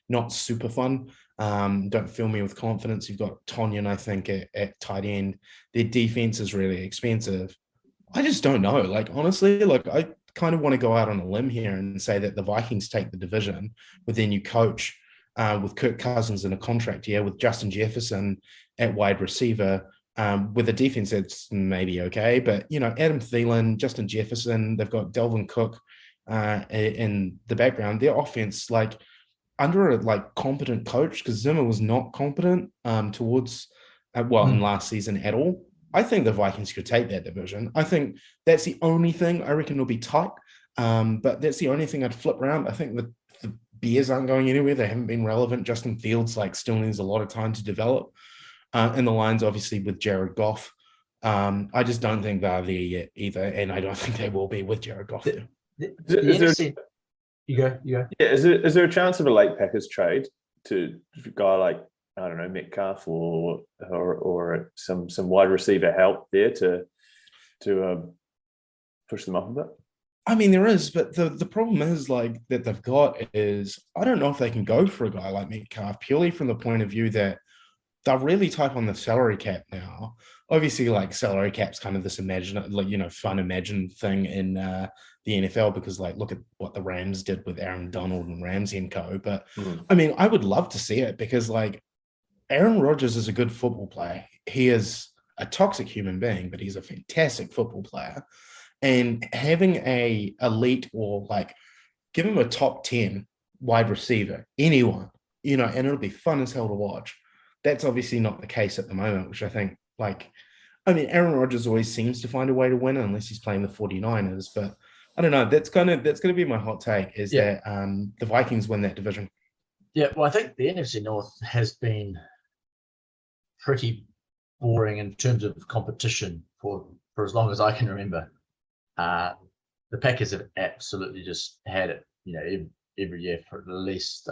not super fun. Don't fill me with confidence. You've got Tonyan, I think, at tight end. Their defense is really expensive. I just don't know. Honestly, I kind of want to go out on a limb here and say that the Vikings take the division with their new coach, with Kirk Cousins in a contract year, with Justin Jefferson at wide receiver, with a defense that's maybe okay. But, Adam Thielen, Justin Jefferson, they've got Delvin Cook in the background. Their offense, under a competent coach, because Zimmer was not competent in last season at all. I think the Vikings could take that division. I think that's the only thing. I reckon it'll be tight, but that's the only thing I'd flip around. I think the Bears aren't going anywhere. They haven't been relevant. Justin Fields still needs a lot of time to develop. And the Lions, obviously, with Jared Goff. I just don't think they're there yet either, and I don't think they will be with Jared Goff. You go. Yeah, is there a chance of a late Packers trade to a guy like, I don't know, Metcalf or some wide receiver help there to push them up a bit? I mean, there is, but the problem is that they've got is, I don't know if they can go for a guy like Metcalf, purely from the point of view that they're really tight on the salary cap now. obviously like salary cap's kind of this fun imagined thing in the NFL, because like look at what the Rams did with Aaron Donald and Ramsey and co. But I mean, I would love to see it, because like Aaron Rodgers is a good football player. He is a toxic human being, but he's a fantastic football player. And having a elite, or like give him a top 10 wide receiver, anyone, and it'll be fun as hell to watch. That's obviously not the case at the moment, which I think, Aaron Rodgers always seems to find a way to win unless he's playing the 49ers. But I don't know. That's going to be my hot take, is that the Vikings win that division. Yeah, well, I think the NFC North has been pretty boring in terms of competition for as long as I can remember. The Packers have absolutely just had it, every year for at least,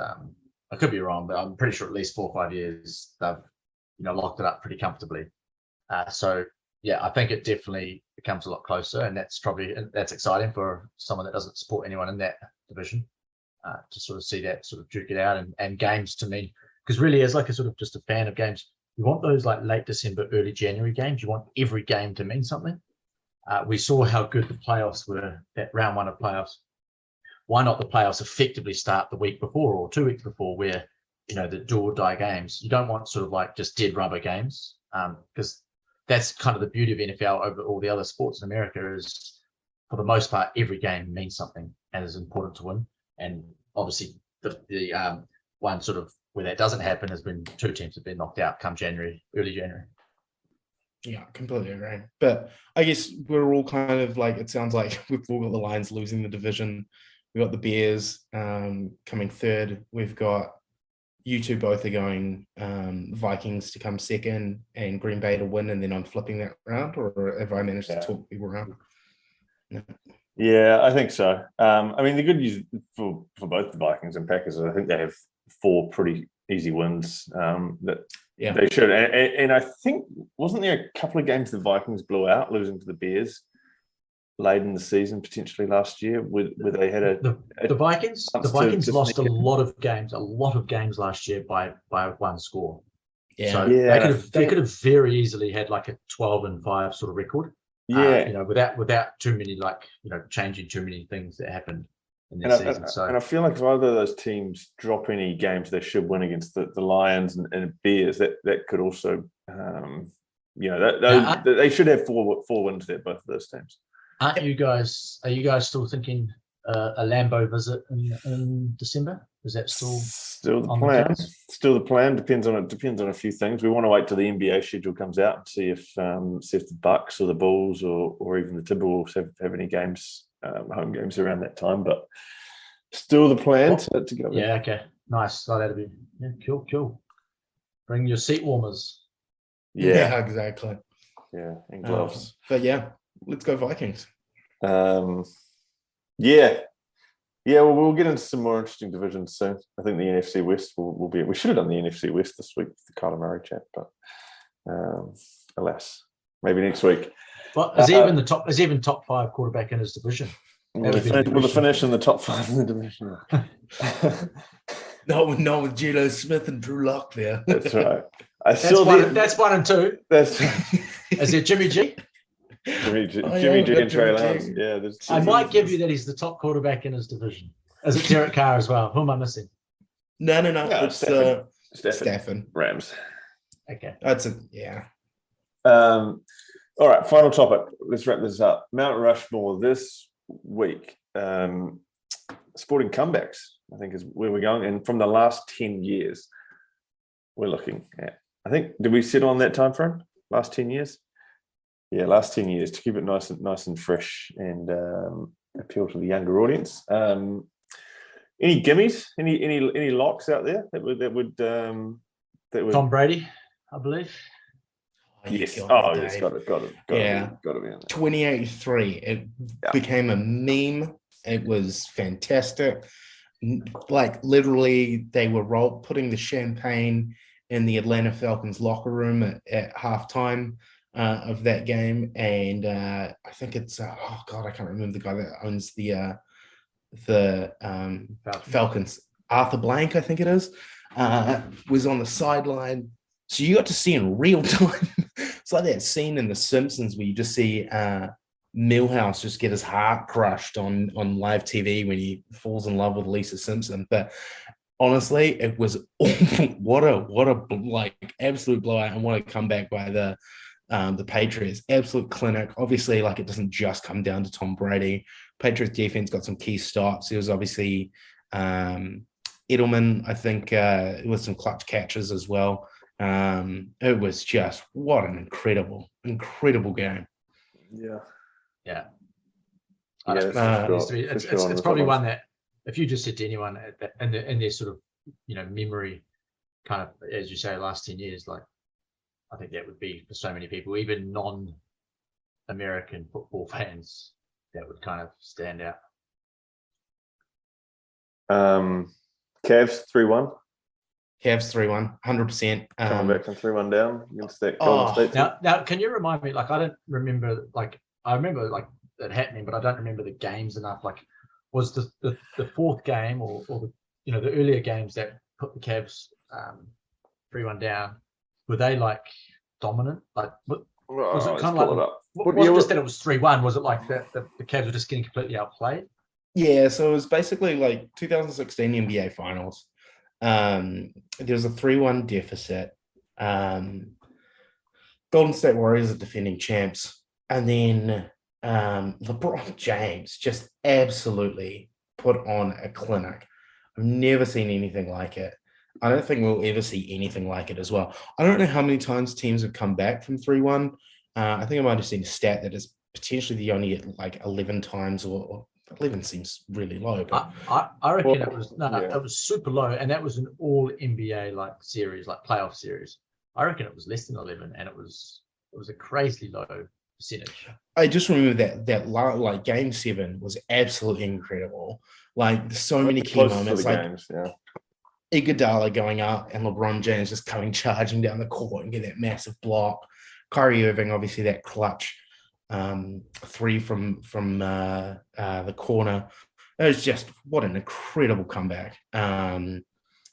I could be wrong, but I'm pretty sure at least 4 or 5 years they've, locked it up pretty comfortably. So yeah, I think it definitely becomes a lot closer, and that's exciting for someone that doesn't support anyone in that division, to sort of see that sort of duke it out, and games to me, because really as like a sort of just a fan of games, you want those like late December, early January games. You want every game to mean something. We saw how good the playoffs were, that round one of playoffs. Why not the playoffs effectively start the week before or 2 weeks before, where, the do or die games? You don't want sort of like just dead rubber games, because that's kind of the beauty of NFL over all the other sports in America, is for the most part, every game means something and is important to win. And obviously the one sort of where that doesn't happen has been 2 teams have been knocked out come early January. Yeah, completely agree. But I guess we're all kind of like, it sounds like we've all got the Lions losing the division. We've got the Bears coming third. We've got you two both are going Vikings to come second and Green Bay to win, and then I'm flipping that round, or have I managed to talk people around? No. Yeah, I think so. The good news for both the Vikings and Packers is I think they have 4 pretty easy wins that they should. And I think, wasn't there a couple of games the Vikings blew out, losing to the Bears late in the season potentially last year, where they had the Vikings lost a lot of games last year by 1 score. Yeah. So they could have very easily had like a 12-5 sort of record. Yeah. Without too many changing too many things that happened in this season. And I feel like if either of those teams drop any games they should win against the Lions and Bears, that could also they should have 4 wins there, both of those teams. Are you guys still thinking a Lambeau visit in December? Is that still the plan? Still the plan. Depends on a few things. We want to wait till the NBA schedule comes out and see if the Bucks or the Bulls or even the Timberwolves have any games, home games around that time. But still the plan to go. Yeah. Okay. Nice. So that'll be cool. Bring your seat warmers. Yeah, exactly. Yeah, and gloves. But yeah. Let's go Vikings. Well, we'll get into some more interesting divisions soon. I think the NFC West will be. We should have done the NFC West this week with the Kyler Murray chat, but alas, maybe next week. Well, is even top 5 quarterback in his division? Will they finish in the top 5 in the division? No, with Geno Smith and Drew Lock there. That's right. That's 1 and 2. That's. Is it Jimmy G? Jimmy G and Trey Lance. Yeah, I might give you that he's the top quarterback in his division. Is it Derek Carr as well? Who am I missing? No. It's Stafford. Rams. Okay. That's it. Yeah. All right. Final topic. Let's wrap this up. Mt Rushmore this week. Sporting comebacks, I think, is where we're going. And from the last 10 years, we're looking at. I think, did we settle on that time frame? Last 10 years? Yeah, last 10 years, to keep it nice and fresh and appeal to the younger audience. Any gimmies? Any locks out there that would Tom Brady, I believe. Yes. He's got it. Got to be on there. 28-3. It became a meme. It was fantastic. Like literally, they were putting the champagne in the Atlanta Falcons locker room at halftime of that game, and I think it's I can't remember the guy that owns the Falcons. Arthur Blank, I think it is, was on the sideline So you got to see in real time. It's like that scene in The Simpsons where you just see Milhouse just get his heart crushed on live TV when he falls in love with Lisa Simpson. But honestly, it was awful. What a like absolute blowout, and what a comeback by the Patriots. Absolute clinic. Obviously, like it doesn't just come down to Tom Brady. Patriots defense got some key stops. There was obviously Edelman, I think, with some clutch catches as well. It was just what an incredible game. Yeah. It's probably one that if you just said to anyone in their sort of memory, kind of as you say, last 10 years, like I think that would be for so many people, even non-American football fans, that would kind of stand out. Cavs 3-1. Cavs 3-1, 100%. Coming back from 3-1 down against that Golden State team. Now, can you remind me? Like, I don't remember. Like, I remember like it happening, but I don't remember the games enough. Like, was the fourth game or the the earlier games that put the Cavs 3-1 down? Were they like dominant? Like, was it kind of like? Was it just that it was 3-1? Was it like that the Cavs were just getting completely outplayed? Yeah, so it was basically like 2016 NBA Finals. There was a 3-1 deficit. Golden State Warriors are defending champs, and then LeBron James just absolutely put on a clinic. I've never seen anything like it. I don't think we'll ever see anything like it as well. I don't know how many times teams have come back from 3-1. I think I might have seen a stat that is potentially the only like 11 times, or 11 seems really low. But I reckon it was super low, and that was an all NBA like series, like playoff series. I reckon it was less than 11, and it was a crazily low percentage. I just remember that like Game 7 was absolutely incredible. Like so many key moments, like games, Iguodala going up and LeBron James just coming charging down the court and get that massive block. Kyrie Irving, obviously that clutch 3 from the corner. It was just what an incredible comeback. And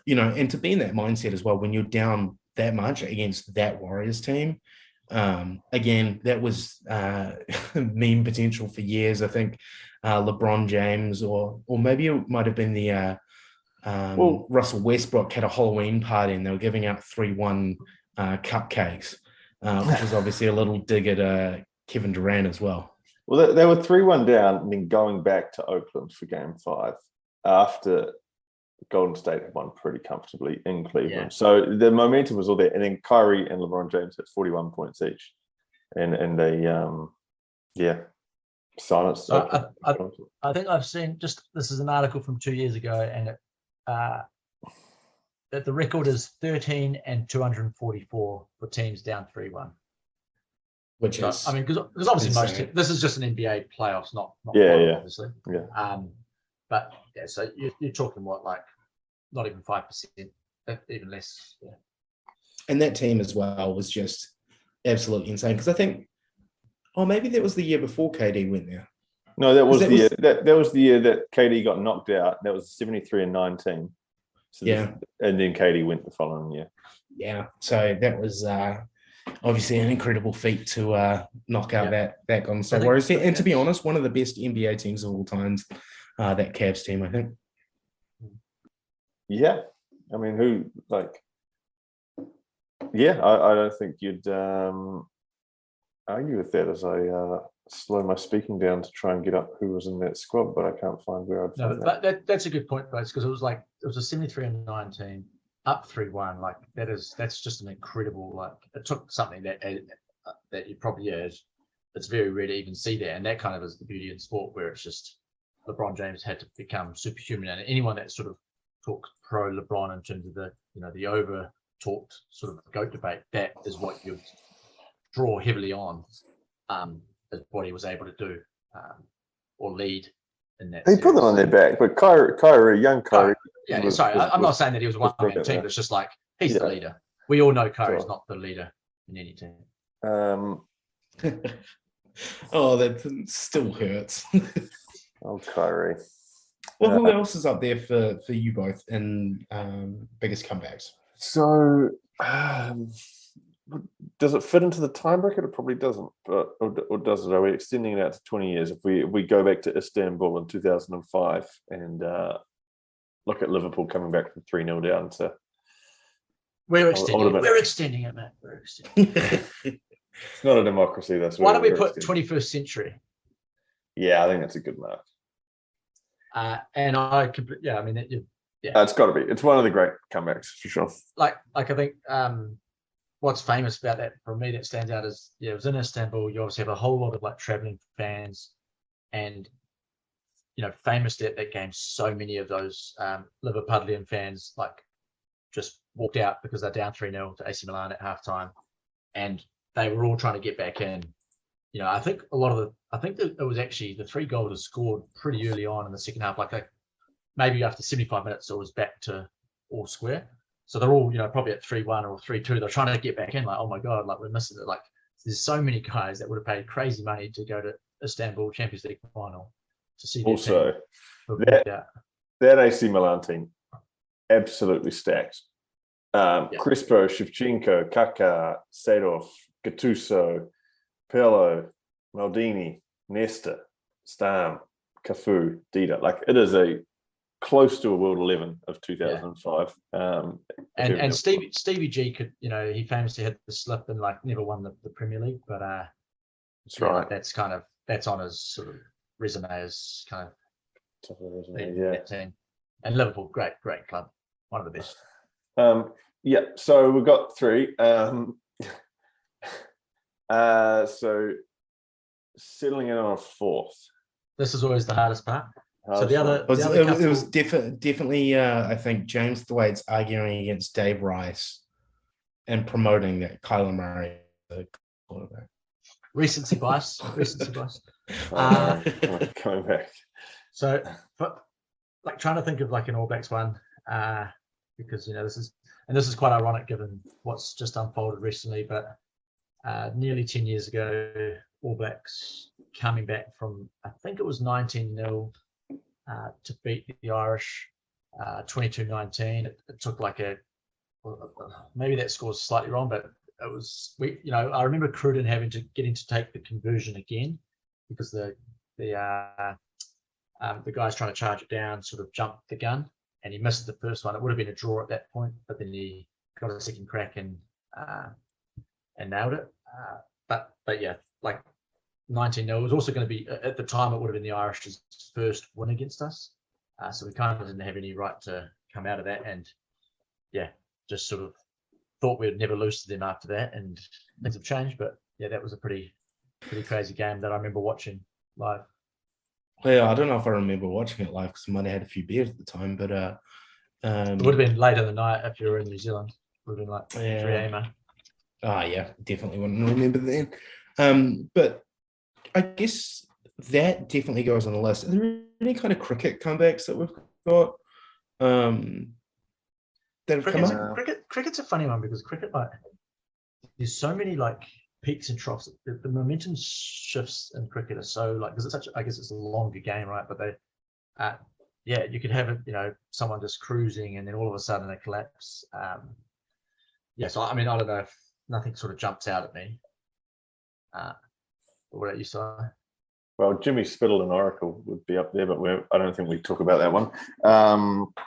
to be in that mindset as well when you're down that much against that Warriors team. Again, that was meme potential for years. I think LeBron James or maybe it might have been the Russell Westbrook had a Halloween party and they were giving out 3-1 cupcakes, which was obviously a little dig at Kevin Durant as well. Well, they were 3-1 down and then going back to Oakland for Game 5 after Golden State had won pretty comfortably in Cleveland. Yeah. So the momentum was all there. And then Kyrie and LeBron James had 41 points each. And they, silenced. So I think I've seen this is an article from 2 years ago, and that the record is 13 and 244 for teams down 3-1. Which is, I mean, because obviously most teams, this is just an NBA playoffs, not obviously. Yeah. But yeah, so you're talking what, like not even 5%, even less. Yeah. And that team as well was just absolutely insane. Because I think, maybe that was the year before KD went there. No, that was the year. That was the year that KD got knocked out. That was 73-19. So and then KD went the following year. Yeah. So that was obviously an incredible feat to knock out that Golden State Warriors. And to be honest, one of the best NBA teams of all times, that Cavs team, I think. Yeah. I mean, I don't think you'd argue with that as I slow my speaking down to try and get up who was in that squad, but I can't find where I'd find that. That's a good point, guys, because it was a 73-19, up 3-1. Like that's just an incredible, like it took something that you probably it's very rare to even see that, and that kind of is the beauty in sport where it's just LeBron James had to become superhuman, and anyone that sort of talks pro LeBron in terms of the over talked sort of GOAT debate, that is what you draw heavily on, as what he was able to do or lead in that. He put them on their back, but young Kyrie. I'm not saying that he was a one-man team, but it's just like he's the leader. We all know Kyrie's not the leader in any team. That still hurts. Oh, Kyrie. Well, who else is up there for you both in biggest comebacks? So Does it fit into the time bracket? It probably doesn't, but or does it? Are we extending it out to 20 years? If we go back to Istanbul in 2005 and look at Liverpool coming back from 3-0 down to. We're extending it, man. We're extending it. It's not a democracy. That's why don't we put 21st century? Yeah, I think that's a good mark. And I could, yeah, I mean, it's got to be. It's one of the great comebacks for sure. Like I think what's famous about that for me that stands out is it was in Istanbul. You obviously have a whole lot of like traveling fans, and famous that game. So many of those Liverpudlian fans like just walked out because they're down 3-0 to AC Milan at halftime, and they were all trying to get back in. I think that it was actually the 3 goals was scored pretty early on in the second half, like maybe after 75 minutes, it was back to all square. So they're all, probably at 3-1 or 3-2. They're trying to get back in, like, oh my God, like we're missing it. Like there's so many guys that would have paid crazy money to go to Istanbul Champions League final to see. Also, that AC Milan team, absolutely stacked. Crespo, Shevchenko, Kaká, Seedorf, Gattuso, Pirlo, Maldini, Nesta, Stam, Cafu, Dida. Like it is a close to a World 11 of 2005. And Stevie G could, he famously had the slip and like never won the Premier League, but that's right. That's on his sort of resume as kind of top of the resume, that team. And Liverpool, great club, one of the best. So we've got 3. So settling in on a 4th. This is always the hardest part. It was definitely I think James Thwaites arguing against Dave Rice and promoting that Kyler Murray the quarterback. Recency bias. Coming back. So, like trying to think of like an All Blacks one, because this is quite ironic given what's just unfolded recently, but nearly 10 years ago, All Blacks coming back from, I think it was 19-0 to beat the Irish 22-19. It took like maybe that score's slightly wrong, but it was, I remember Cruden having to take the conversion again because the guys trying to charge it down sort of jumped the gun and he missed the first one. It would have been a draw at that point, but then he got a second crack and nailed it. But yeah, like 19-0. It was also going to be, at the time, it would have been the Irish's first win against us. So we kind of didn't have any right to come out of that. And yeah, just sort of thought we'd never lose to them after that. And things have changed. But yeah, that was a pretty crazy game that I remember watching live. Yeah, I don't know if I remember watching it live because I might have had a few beers at the time. But it would have been late in the night if you were in New Zealand. It would have been like 3 a.m. Yeah, definitely wouldn't remember then. But I guess that definitely goes on the list. Are there any kind of cricket comebacks that we've got that have come up? Cricket's a funny one because cricket, like, there's so many like peaks and troughs. The momentum shifts in cricket are so like because it's I guess it's a longer game, right? But they, you could have it, someone just cruising and then all of a sudden they collapse. So I mean, I don't know if nothing sort of jumps out at me. What about you, Si? Well, Jimmy Spittle and Oracle would be up there, but I don't think we talk about that one.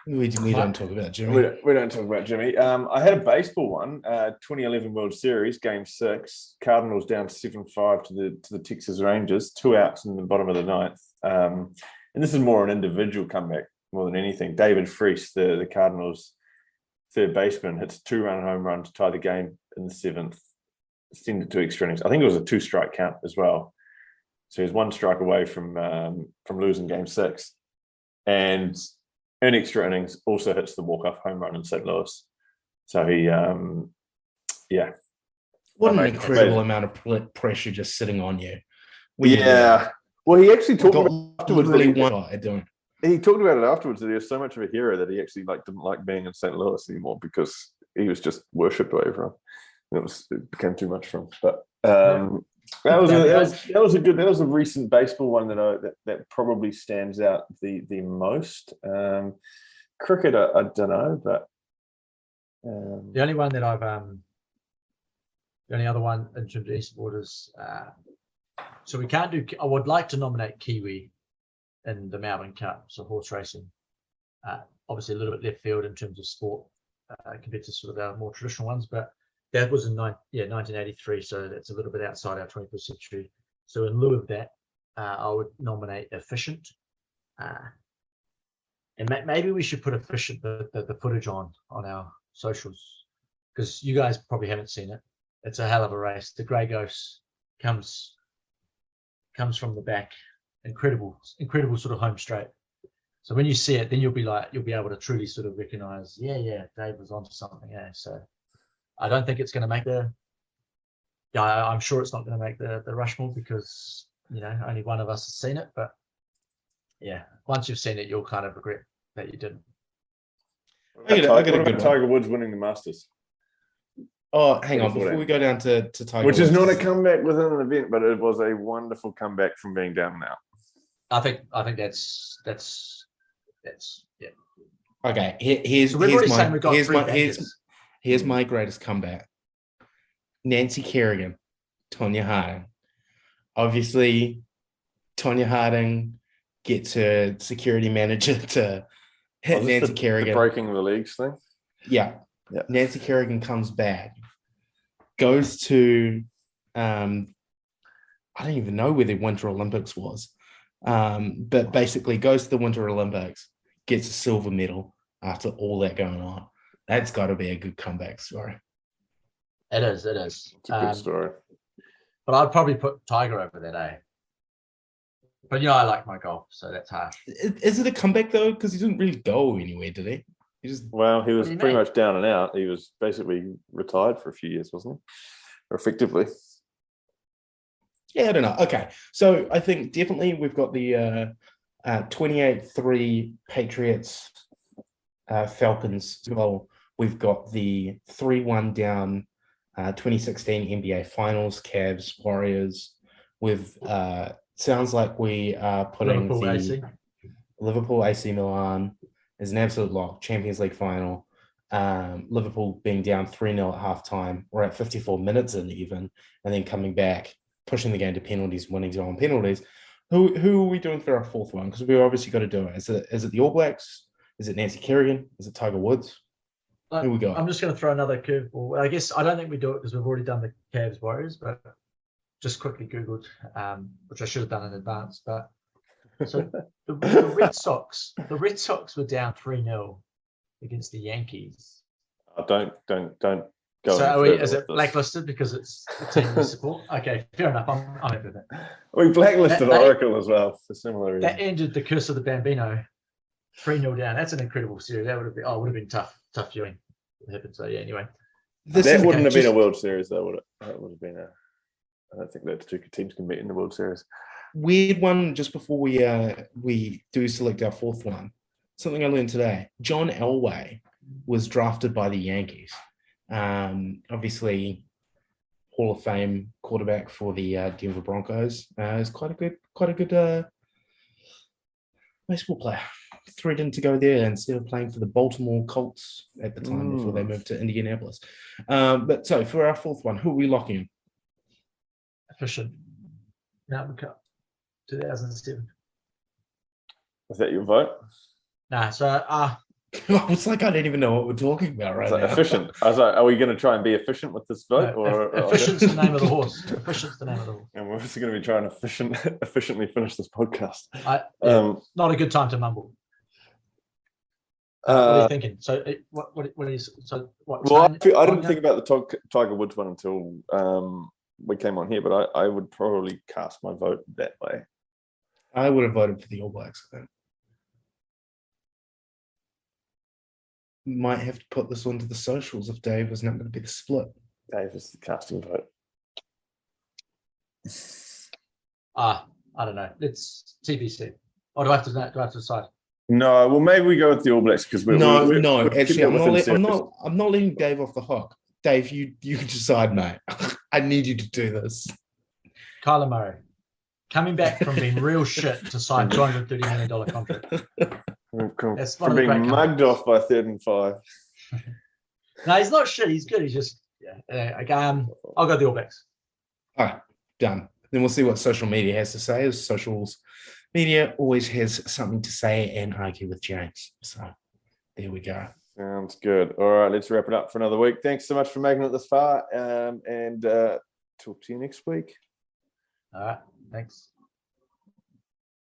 We don't talk about Jimmy. We don't talk about Jimmy. I had a baseball one, 2011 World Series, Game 6. Cardinals down 7-5 to the Texas Rangers, 2 outs in the bottom of the 9th. And this is more an individual comeback more than anything. David Freese, the Cardinals' third baseman, hits a 2-run home run to tie the game in the 7th. Extended to extra innings. I think it was a 2-strike count as well. So he was 1 strike away from losing Game 6, and in extra innings also hits the walk-off home run in St. Louis. So he, what an incredible amount of pressure just sitting on you. Well, he actually talked about afterwards. He talked about it afterwards that he was so much of a hero that he actually didn't like being in St. Louis anymore because he was just worshipped by everyone. It became too much for him. But that was a recent baseball one that probably stands out the most. Cricket, I don't know, but The only one that the only other one in terms of esport is, so we can't do. I would like to nominate Kiwi in the Melbourne Cup, so horse racing. Obviously, a little bit left field in terms of sport compared to sort of our more traditional ones, but that was in 1983, so that's a little bit outside our 21st century. So in lieu of that, I would nominate Efficient. And maybe we should put Efficient, the footage on our socials, because you guys probably haven't seen it. It's a hell of a race. The Grey Ghost comes from the back. Incredible sort of home straight. So when you see it, then you'll be able to truly sort of recognize, Dave was onto something. Yeah. So I don't think it's going to make I'm sure it's not going to make the Rushmore, because only one of us has seen it. But yeah, once you've seen it, you'll kind of regret that you didn't. I got a good Tiger Woods winning the Masters. Oh, hang on, before we go down to Tiger Which Woods. is not a comeback within an event, but it was a wonderful comeback from being down and out. I think that's yeah. Okay, here's my greatest comeback. Nancy Kerrigan, Tonya Harding. Obviously, Tonya Harding gets her security manager to hit Nancy Kerrigan. The breaking the legs thing? Yeah. Nancy Kerrigan comes back, goes to, I don't even know where the Winter Olympics was, but basically goes to the Winter Olympics, gets a silver medal after all that going on. That's got to be a good comeback story. It is. It's a good story. But I'd probably put Tiger over that, eh? But I like my golf, so that's harsh. Is it a comeback though? Because he didn't really go anywhere, did he? He was pretty much down and out. He was basically retired for a few years, wasn't he? Or effectively. Yeah, I don't know. Okay, so I think definitely we've got the 28-3 Patriots, Falcons. Well, we've got the 3-1 down 2016 NBA Finals, Cavs, Warriors. With sounds like we are putting Liverpool AC Milan is an absolute lock. Champions League final. Liverpool being down 3-0 at halftime. We're at 54 minutes in even, and then coming back, pushing the game to penalties, winning on penalties. Who are we doing for our fourth one? Because we obviously got to do it. Is it the All Blacks? Is it Nancy Kerrigan? Is it Tiger Woods? Who we got? I'm just going to throw another curveball. I guess I don't think we do it because we've already done the Cavs Warriors, but just quickly Googled, which I should have done in advance. But so the Red Sox were down 3-0 against the Yankees. Don't go. So is it blacklisted because it's the team we support? Okay, fair enough. I'm happy with it. We blacklisted Oracle as well for similar reasons. That ended the curse of the Bambino. 3-0 down. That's an incredible series. That would have been tough viewing. It happened. So yeah. Anyway, that wouldn't have been a World Series, though, would it? That would have been a. I don't think that the two teams can meet in the World Series. Weird one. Just before we do select our fourth one, something I learned today. John Elway was drafted by the Yankees. Obviously, Hall of Fame quarterback for the Denver Broncos. Is quite a good baseball player. Threatened to go there instead of playing for the Baltimore Colts at the time before they moved to Indianapolis. But so for our fourth one, who are we locking in? Efficient. Mountain Cup, 2007. Is that your vote? Nah. So it's like I don't even know what we're talking about right now. Efficient. I was like, are we going to try and be efficient with this vote? Efficient's the name of the horse. Efficient's the name of the horse. And we're also going to be trying to efficiently finish this podcast. Not a good time to mumble. What are you thinking? So what are you? So what? Well, I didn't think about the Tiger Woods one until we came on here, but I would probably cast my vote that way. I would have voted for the All Blacks, I think. Might have to put this onto the socials if Dave was not going to be the split. Dave is the casting vote. I don't know. It's TBC. Or do I have to decide? No, well, maybe we go with the All Blacks because we're actually, I'm not letting Dave off the hook. Dave, you decide, mate. I need you to do this. Kyler Murray, coming back from being real shit to sign $230 million contract. From being mugged off by 3rd and 5. No, he's not shit. He's good. He's just I'll go the All Blacks. All right, done. Then we'll see what social media has to say, as socials media always has something to say and argue with James. So there we go. Sounds good. All right, let's wrap it up for another week. Thanks so much for making it this far, and talk to you next week. All right, thanks.